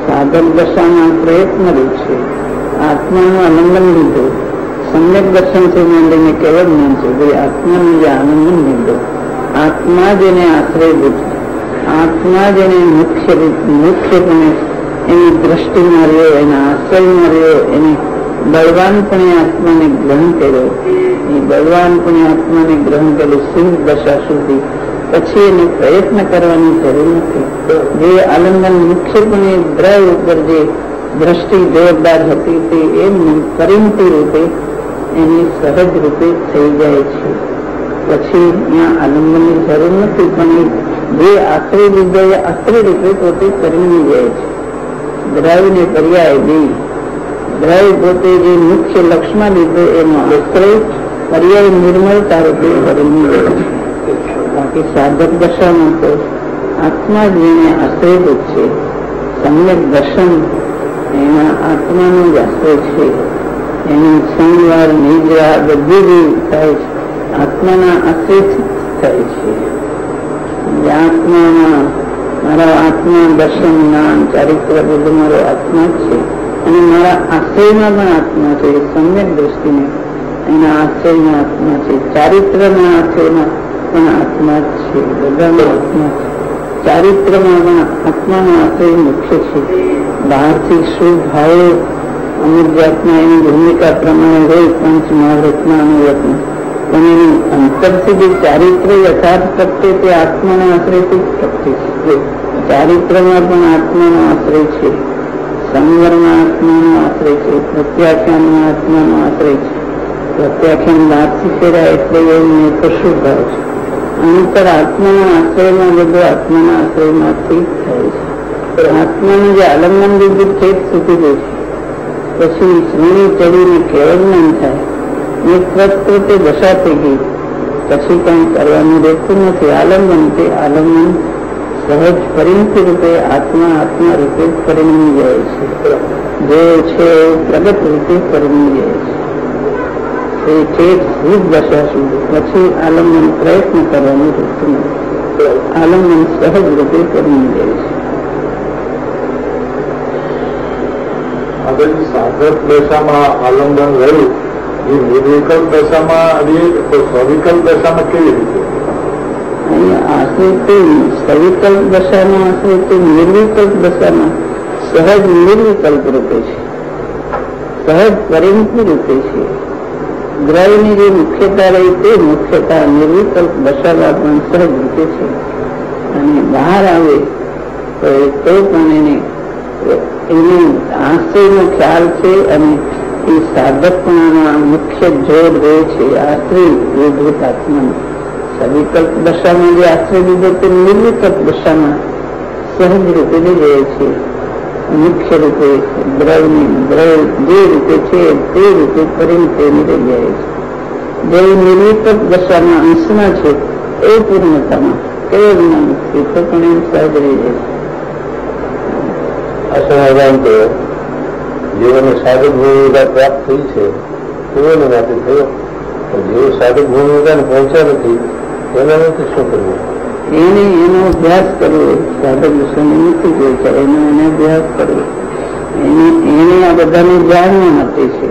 સાધક દશામાં પ્રયત્ન રહે છે. આત્માનું આલંબન લીધું સમ્યક દર્શનથી માંડીને કેવળ જ્ઞાન છે. ભાઈ આત્માનું જે આલંબન લીધું, આત્મા જેને આશ્રયભૂત, આત્મા જેને મુખ્યપણે એની દ્રષ્ટિ માર્યો, એના આશ્રય માર્યો, એને બળવાનપણે આત્માને ગ્રહણ કર્યો. એ બળવાનપણે આત્માને ગ્રહણ કર્યું સિદ્ધ દશા સુધી. પછી એને પ્રયત્ન કરવાની જરૂર નથી. જે આલંબન મુખ્યપણે દ્રવ્ય ઉપર જે દ્રષ્ટિ જોરદાર હતી તે એમ પરિમિતિ રૂપે એની સહજ રૂપે થઈ જાય છે. પછી ત્યાં આલંબનની જરૂર નથી. પણ જે આશ્રય લીધો એ આશ્રય રૂપે પોતે પરિણી જાય છે. દ્રવ્યને પર્યાય બે દ્રવ્ય પોતે જે મુખ્ય લક્ષમાં લીધો એનો આશ્રય પર્યાય નિર્મળતા રૂપે પરિણી જાય છે. બાકી સાધક દશામાં તો આત્મા જેને આશ્રયભૂત છે. સમ્યક દર્શન એમાં આત્માનો જ આશ્રય છે. એની સંવાર નિદ્રા બધી જ થાય છે આત્માના આશ્રયથી થાય છે. આત્મામાં મારા આત્મા દર્શન જ્ઞાન ચારિત્ર બધું મારો આત્મા જ છે. અને મારા આશ્રયમાં પણ આત્મા છે. સમ્યક દ્રષ્ટિને એના આશ્રયમાં આત્મા છે. ચારિત્રના આશ્રયમાં પણ આત્મા જ છે. બધામાં આત્મા છે. ચારિત્રમાં પણ આત્માનો આશ્રય મુખ્ય છે. બહારથી શું ભાવો અમુક જાતના એની ભૂમિકા પ્રમાણે હોય પંચ મહાવ્રતના અનુવ્રતના, પણ એનું અંતરથી જે ચારિત્ર યથાર્થ પ્રગટે તે આત્માના આશ્રયથી જ પ્રગટે છે. ચારિત્રમાં પણ આત્માનો આશ્રય છે. સંવરમાં આત્માનો આશ્રય છે. પ્રત્યાખ્યાનમાં આત્માનો આશ્રય છે. પ્રત્યાખ્યાન દાંતથી ફેરાય એટલે એવું તો શું ભાવ છે. અંતર આત્માના આશ્રયમાં બધું આત્માના આશ્રયમાંથી થાય છે. આત્માનું જે આલંબન લીધું છે સુધી જાય છે. પછી શ્રેણી ચડીને કેવળ જ્ઞાન થાય. એક પ્રકૃતિ દશા થઈ ગઈ પછી કંઈ કરવાનું રહેતું નથી. આલંબન તે આલંબન સહજ પરિણતિ રૂપે આત્મા રૂપે પરિણમી જાય છે. જે છે પ્રગટ રૂપે પરિણમી જાય છે. એ ઠેઠ સિદ્ધ દશા સુધી પછી આલંબન પ્રયત્ન કરવાનું રહેતું નથી. આલંબન સહજ રૂપે પરિણમી જાય છે. સાધક દશામાં આલંબન રહ્યું એ નિર્વિકલ્પ દશામાં રહીએ તો સવિકલ્પ દશામાં કેવી રીતે? આશ્રિત સવિકલ્પ દશામાં આશ્રિત નિર્વિકલ્પ દશામાં સહજ નિર્વિકલ્પ રૂપે છે, સહજ પરિણતિ રૂપે છે. ગ્રહની જે મુખ્યતા રહી તે મુખ્યતા નિર્વિકલ્પ દશામાં પણ સહજ રૂપે છે. અને બહાર આવે તો પણ એને આશ્રયનો ખ્યાલ છે. અને એ સાધકપણાના મુખ્ય જોર રહે છે આશ્રય વિભૂત આત્માનો. સવિકલ્પ દશામાં જે આશ્રય લીધો તે નિર્વિકલ્પ દશામાં સહજ રૂપે લઈ જાય છે. મુખ્ય રૂપે દ્રવ જે રૂપે છે તે રૂપે પરિણતિ લઈ જાય છે. જે નિર્વિકલ્પ દશામાં અંશમાં છે એ પૂર્ણતામાં કેવળ મુક્તિ તો પણ એમ સહજ રહી જાય છે. આ જેઓને સાધક ભૂમિકા પ્રાપ્ત થઈ છે તેઓને માટે થયો, જેઓ સાધક ભૂમિકાને પહોંચ્યા નથી તેના માટે શું કરવું? એનો અભ્યાસ કરવો. સાધક વિષયને નથી પહોંચ્યા એનો અભ્યાસ કરવો. એને આ બધાને જાણવા માટે છે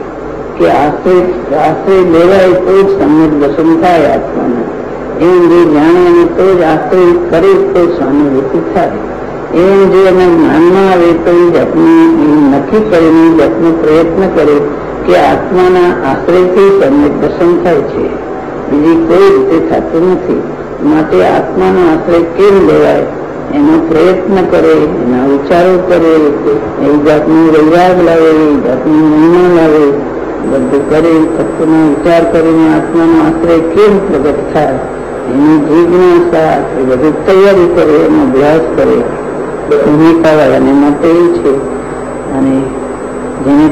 કે આશ્રય લેવાય તો જ સમ્યક દર્શન થાય આત્માના. એમ જે જાણે અને તો જ આશ્રય કરે તો સ્વાનુભૂતિ થાય. એમ જે એને જ્ઞાનમાં આવે તો એ જાતને નક્કી કરીને જાતનો પ્રયત્ન કરે કે આત્માના આશ્રયથી સમ્યક દર્શન થાય છે, બીજી કોઈ રીતે થતું નથી. માટે આત્માનો આશ્રય કેમ લેવાય એનો પ્રયત્ન કરે, એના વિચારો કરે, એ જાતનો વૈરાગ લાવે, એ જાતનો મહિમા લાવે, બધું કરે. તત્વનો વિચાર કરીને આત્માનો આશ્રય કેમ પ્રગટ થાય એની જિજ્ઞાસા એ બધું તૈયારી કરે, એનો અભ્યાસ કરે. ભૂમિકા વાળાને માટે એ છે. અને જેને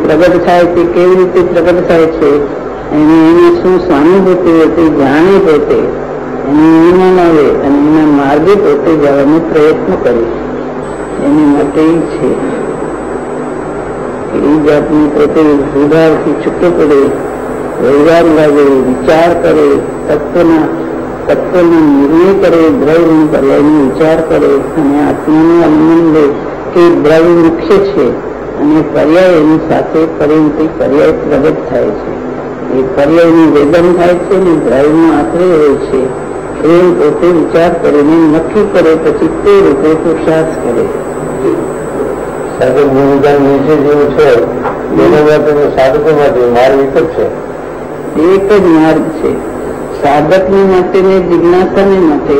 પ્રગટ થાય તે કેવી રીતે પ્રગટ થાય છે એને શું સ્વાનુભૂતિ હોય તે જાણે પોતે એને નિર્માણ આવે અને એના માર્ગે પોતે જવાનો પ્રયત્ન કરે. એની માટે એ છે કે એ જાતની પોતે સુધારથી છૂટો પડે, વૈરાગ લાગે, વિચાર કરે, તત્વનો નિર્ણય કરે, દ્રવ્ય પર્યાયનો વિચાર કરે અને આત્માનું અનુમાન લે કે દ્રવ્ય મુખ્ય છે અને પર્યાય એની સાથે પરિણતિ પર્યાય પ્રગટ થાય છે. એ પર્યાયનું વેદન થાય છે અને દ્રવ્યનો આશ્રય હોય છે. એમ પોતે વિચાર કરીને નક્કી કરે, પછી તે રૂપે પુરુષાર્થ કરે. સાધક ભૂમિકા નીચે જેવું છે તેના માટે સાધકો માટે માર્ગ એક જ છે. એક જ માર્ગ છે. સાધકને માટે ને જિજ્ઞાસાને માટે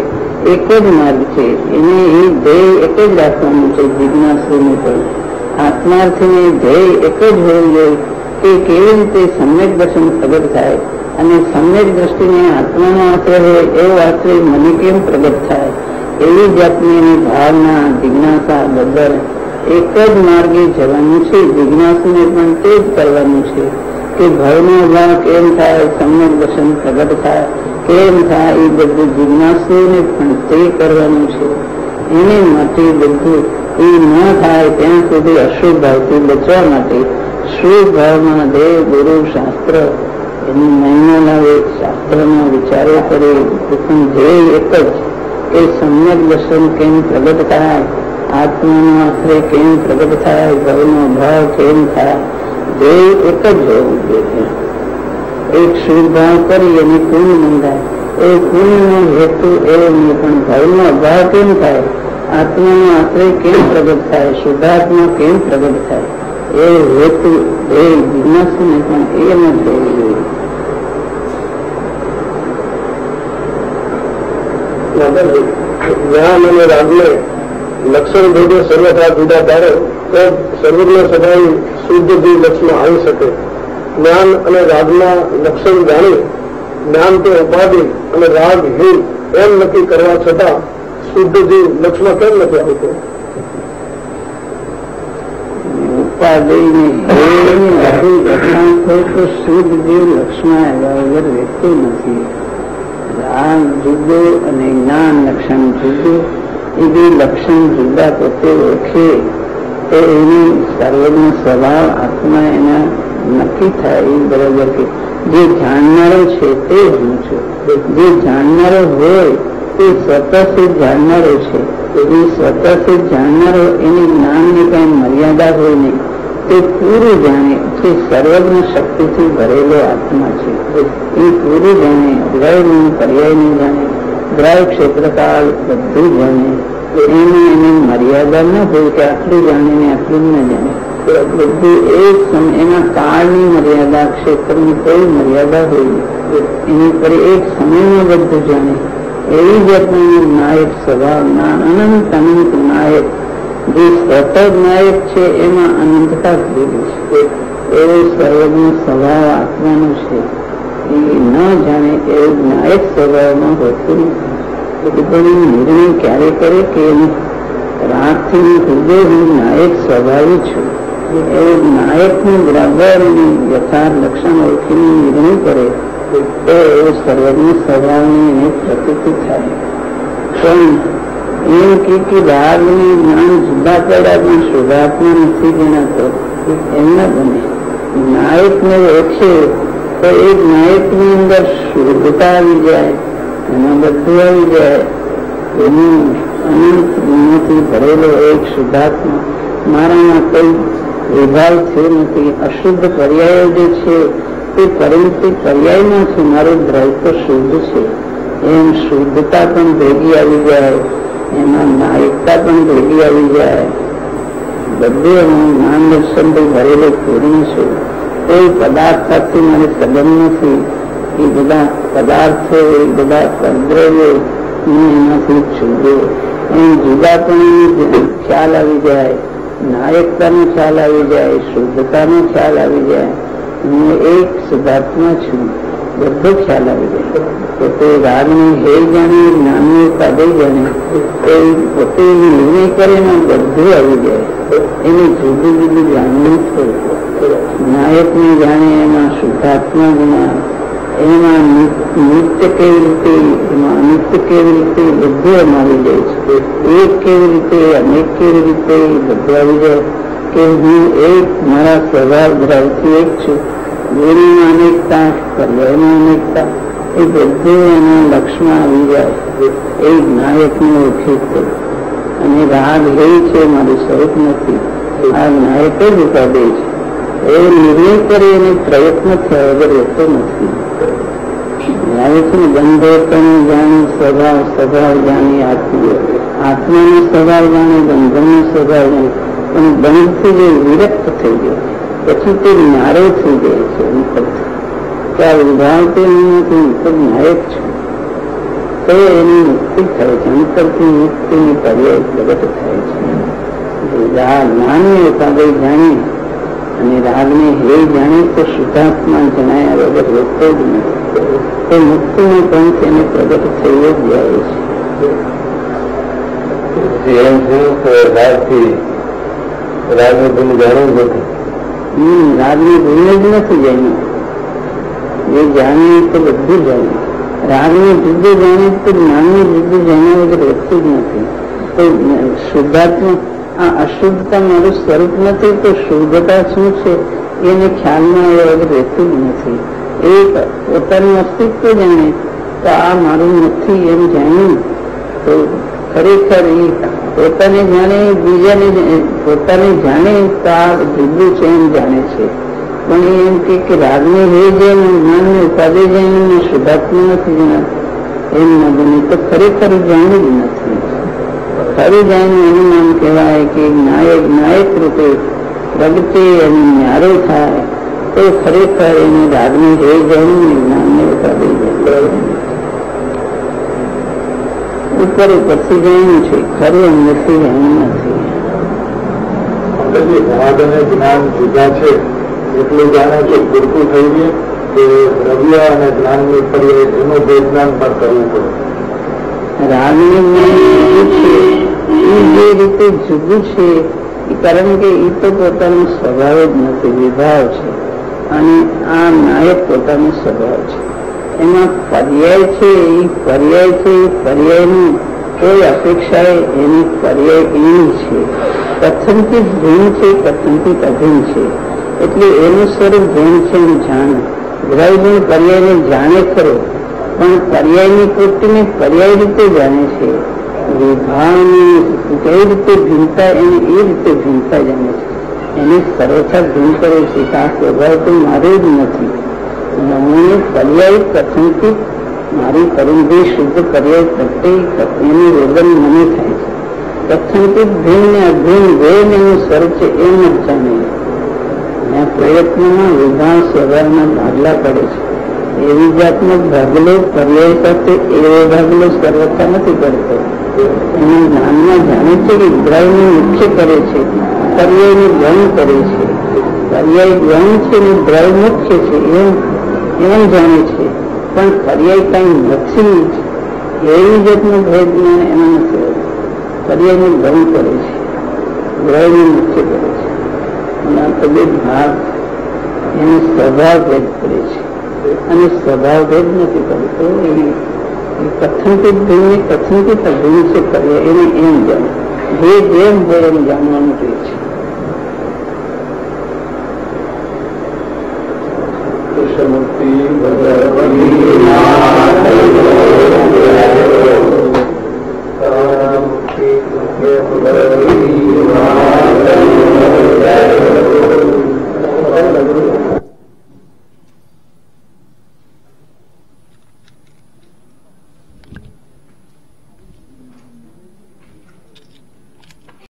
એક જ માર્ગ છે. એને એ ધ્યેય એક જ રાખવાનું છે. જિજ્ઞાસુને પણ આત્માર્થીને ધ્યેય એક જ હોવું જોઈએ કે કેવી રીતે સમ્યક દર્શન પ્રગટ થાય અને સમ્યક દ્રષ્ટિને આત્માનો આશ્રય હોય એવો આશ્રય મને કેમ પ્રગટ થાય એવી જાતની એની ભાવના જિજ્ઞાસા બદલ એક જ માર્ગે જવાનું છે. જિજ્ઞાસુને પણ તે જ કરવાનું છે કે ભયનો ભાવ કેમ થાય, સમ્યક દર્શન પ્રગટ થાય કેમ થાય, એ બધું જિજ્ઞાસુને પણ તે કરવાનું છે. એને માટે બધું એ ન થાય ત્યાં સુધી અશુભ ભાવથી બચવા માટે શુભ ભાવમાં દેવ ગુરુ શાસ્ત્ર એની મહિમા લાવે, શાસ્ત્રના વિચારો કરે. પણ ધ્યેય એક જ કે સમ્યક દર્શન કેમ પ્રગટ થાય, આત્માનો આશ્રય કેમ પ્રગટ થાય, ભવનો ભાવ કેમ થાય, ધ્યેય એક જ હોવું જોઈએ. એક શુભ ભાવ કરી અને પુણ્ય બંધાય. એ પુણ્યનો હેતુ એવો નહીં, પણ ભવનો અભાવ કેમ થાય, આત્માનો આશ્રય કેમ પ્રગટ થાય, શુદ્ધાત્મા કેમ પ્રગટ થાય, એ હેતુ એ જિજ્ઞાસુને પણ એમ જ હોવું જોઈએ. જ્ઞાન અને રાગને લક્ષણ ભેદે સર્વથા જુદા પાડે તો સર્વજ્ઞ સદાય શુદ્ધ જીવ લક્ષમાં આવી શકે. જ્ઞાન અને રાગના લક્ષણ જાણી જ્ઞાન તે ઉપાધિ અને રાગ હીન એમ નક્કી કરવા છતાં શુદ્ધ જીવ લક્ષમાં કેમ નથી આવતો? ઉપાધિને લક્ષણ હોય તો શુદ્ધ જીવ લક્ષમાં આવ્યા વગર રહેતું નથી. રાગ જુદો અને જ્ઞાન લક્ષણ જુદું, એ બે લક્ષણ જુદા પોતે ઓળખે તો એની સર્વનો સ્વભાવ આત્મા એના નક્કી થાય. એ બરાબર કે જે જાણનારો છે તે હું છું. જે જાણનારો હોય તે સ્વતઃ જાણનારો છે. એ સ્વતઃ જાણનારો એની જ્ઞાનની કઈ મર્યાદા હોય નહીં, તે પૂરું જાણે તે સર્વજ્ઞ શક્તિથી ભરેલો આત્મા છે. એ પૂરું જાણે, દ્રવ્યનું પર્યાયનું જાણે, દ્રવ્ય ક્ષેત્રકાળ બધું જાણે એમાં એની મર્યાદા ન હોય કે આટલું જાણે ને આટલું ન જાણે. બધું એક સમય એમાં કાળની મર્યાદા, ક્ષેત્રની કોઈ મર્યાદા હોય એની પર એક સમયમાં બધું જાણે. એવી જાતનું નાયક સ્વભાવના અનંત અનંત નાયક, જે સતત નાયક છે એમાં અનંતતા ભરેલી છે. એવો સર્વનો સ્વભાવ આત્માનો છે. એ ન જાણે એવું નાયક સ્વભાવમાં હોતું નથી. નિર્ણય ક્યારે કરે કે રાતથી હૃદય હું નાયક સ્વભાવી છું, એવું નાયકનું બરાબર યથાર્થ લક્ષણ ઓળખીને નિર્ણય કરે તો એવો સર્વજ્ઞ સ્વભાવની એને પ્રકૃતિ થાય. પણ એમ કે રાગની જ્ઞાન જુદા પડ્યા પણ શુદ્ધાત્મા નથી જણાતો એમ ન બને. નાયકને ઓળખે તો એક નાયકની અંદર શુદ્ધતા આવી જાય, એમાં બધું આવી જાય. એનું અનંત ગુણોથી ભરેલો એક શુદ્ધાત્મા, મારામાં કોઈ વિભાગ છે નથી. અશુદ્ધ પર્યાયો જે છે તે પરિણતિ પર્યાયમાં છે. મારું દ્રવ્ય તો શુદ્ધ છે. એમ શુદ્ધતા પણ ભેગી આવી જાય, એમાં નાયકતા પણ ભેગી આવી જાય. બધે હું જ્ઞાન દર્શનથી ભરેલો પૂર્ણ છું. કોઈ પદાર્થ સાથે મારે સંબંધ નથી. એ બધા પદાર્થો, એ બધા દ્રવ્યો હું એનાથી છૂટો. એમ જુદા પણ ખ્યાલ આવી જાય, નાયકતાનો ખ્યાલ આવી જાય, શુદ્ધતાનો ખ્યાલ આવી જાય. હું એક શુદ્ધાત્મા છું, બધો ખ્યાલ આવી જાય. તો તે રાગની હે જાણે, જ્ઞાનની પદે જાણે, એ પોતે નિર્ણય કરે ને બધું આવી જાય. એને જુદું જુદું જાણવું થોડું. નાયકને જાણે એમાં શુદ્ધાત્મા જ્ઞાન, એમાં નિત્ય કેવી રીતે, એમાં અનિત્ય કેવી રીતે બધું એમ આવી જાય છે. એક કેવી રીતે, અનેક કેવી રીતે બધું આવી જાય. કે હું એક મારા સ્વભાવ ધરાવથી એક છું. ગુણમાં અનેકતા, પર્યાયમાં અનેકતા, એ બધું એના લક્ષમાં આવી જાય. એ નાયકને ઓળખી છે. અને રાગ એ છે, મારું સ્વરૂપ નથી. આ નાયક જ ઉપાડે છે. એ નિર્ણય કરે એને પ્રયત્ન થયા વગર રહેતો નથી. આવે છે ને બંધો તમે જાણી સ્વભાવ, સ્વભાવ જાણી આત્મા, આત્માનો સ્વભાવ જાણે, બંધનનો સ્વભાવ જાણે. પણ બંધથી જે વિરક્ત થઈ ગયો પછી તે નારો થઈ જાય છે અંતરથી. ત્યાં વિભાવ તે નથી, તો નાયક છું. તો એની મુક્તિ થાય છે. અંતરથી મુક્તિની પર્યાય પ્રગટ થાય છે. જ્ઞાનને ઉપાદય જાણીએ અને રાગને હે જાણે તો શુદ્ધાત્મા જણાયા વગર રહેતો જ નથી. તો મુક્તિનો પંથ એને પ્રગટ થઈ જ જાય છે. એમ છે રાગથી રાગની ભૂલ જાણવું નથી. રાગની ભૂલ જ નથી જાણી. એ જાણીએ તો બધું જાણે. રાગને જુદું જાણે તો જ્ઞાનને જુદું જાણ્યા વગર રહેતું જ નથી. તો શુદ્ધાત્મા આ અશુદ્ધતા મારું સ્વરૂપ નથી, તો શુદ્ધતા શું છે એને ખ્યાલમાં આવ્યા વગર રહેતું જ નથી. એ પોતાનું અસ્તિત્વ જાણે તો આ મારું નથી એમ જાણ્યું તો ખરેખર એ પોતાને જાણે, બીજાને પોતાને જાણે તો આ જુદું છે એમ જાણે છે. પણ એમ કે રાગને હે જાય, જ્ઞાનને ઉપાદે જાય, શુદ્ધાત્મા નથી જણાતું એમ ન બને તો ખરેખર જાણ્યું જ નથી. ખરું જાણીને એનું નામ કહેવાય કે નાયક રૂપે પ્રગટે અને ન્યારો થાય. તો ખરેખર એને રાગને હે જાણીને જ્ઞાનને ઉપાદે જાય. ઉપર ઉપરથી જાણ્યું છે, ખરું અંદરથી જાણ્યું નથી. રાગ અને જ્ઞાન જુદા છે એટલું જાણે તો પૂરતું થઈ ગયું કે દ્રવ્ય અને જ્ઞાનની પર્યાય એનું જે જ્ઞાન પણ કરવું પડે. રાગનું જ્ઞાન છે એ જે રીતે જુદું છે, કારણ કે એ તો પોતાનો સ્વભાવ જ નથી, વિભાવ છે. અને આ નાયક પોતાનો સ્વભાવ છે. એમાં પર્યાય છે, એ પર્યાયની કોઈ અપેક્ષાએ એની પર્યાય એની છે. કથનથી ભીન છે, કથનથી અભિન્ન છે. એટલે એનું સ્વરૂપ ભીન છે એનું જાણ. દ્રવ્ય પર્યાયને જાણે ખરો, પણ પર્યાયની પૂર્તિને પર્યાય રીતે જાણે છે. વિભાવની કઈ રીતે ભિન્નતા એને એ રીતે ભિન્નતા જાણે છે. એને સર્વથા ભિન્ન કરે છે કે આ સ્વભાવ તો મારે જ નથી. હું પર્યાય કથનથી મારી પરિણતિ શુદ્ધ પર્યાય પ્રત્યે એનું રોદન મને થાય છે. કથનથી ભિન્ન ને અભિન્ન ભેદ એનું સ્વરૂપ છે એમ જ જાણે. આ પ્રયત્નમાં વિધાન સ્વભાવના ભાગલા પડે છે. એવી જાતનો ભાગલો પર્યાય સાથે એવો ભાગલો સર્વથા નથી કરતો. એને જ્ઞાનમાં જાણે છે કે દ્રવ્યને મુખ્ય કરે છે, પર્યાયને ગૌણ કરે છે. પર્યાય ગૌણ છે ને દ્રવ્ય મુખ્ય છે એમ જાણે છે, પણ પર્યાય કઈ નથી એવી જાતનો ભેદ એનો નથી. પર્યાયને ગૌણ કરે છે, દ્રવ્યને મુખ્ય કરે છે. અને આ તો બે ભાગ એને સ્વભાવ ભેદ કરે છે અને સ્વભાવ ભેદ નથી કરતો. એ કથનથી ભિન્ન કથનથી ભિન્ન છે પર્યાય એને એમ જાણે. જે જેમ હોય એમ જાણવાનું કહે છે.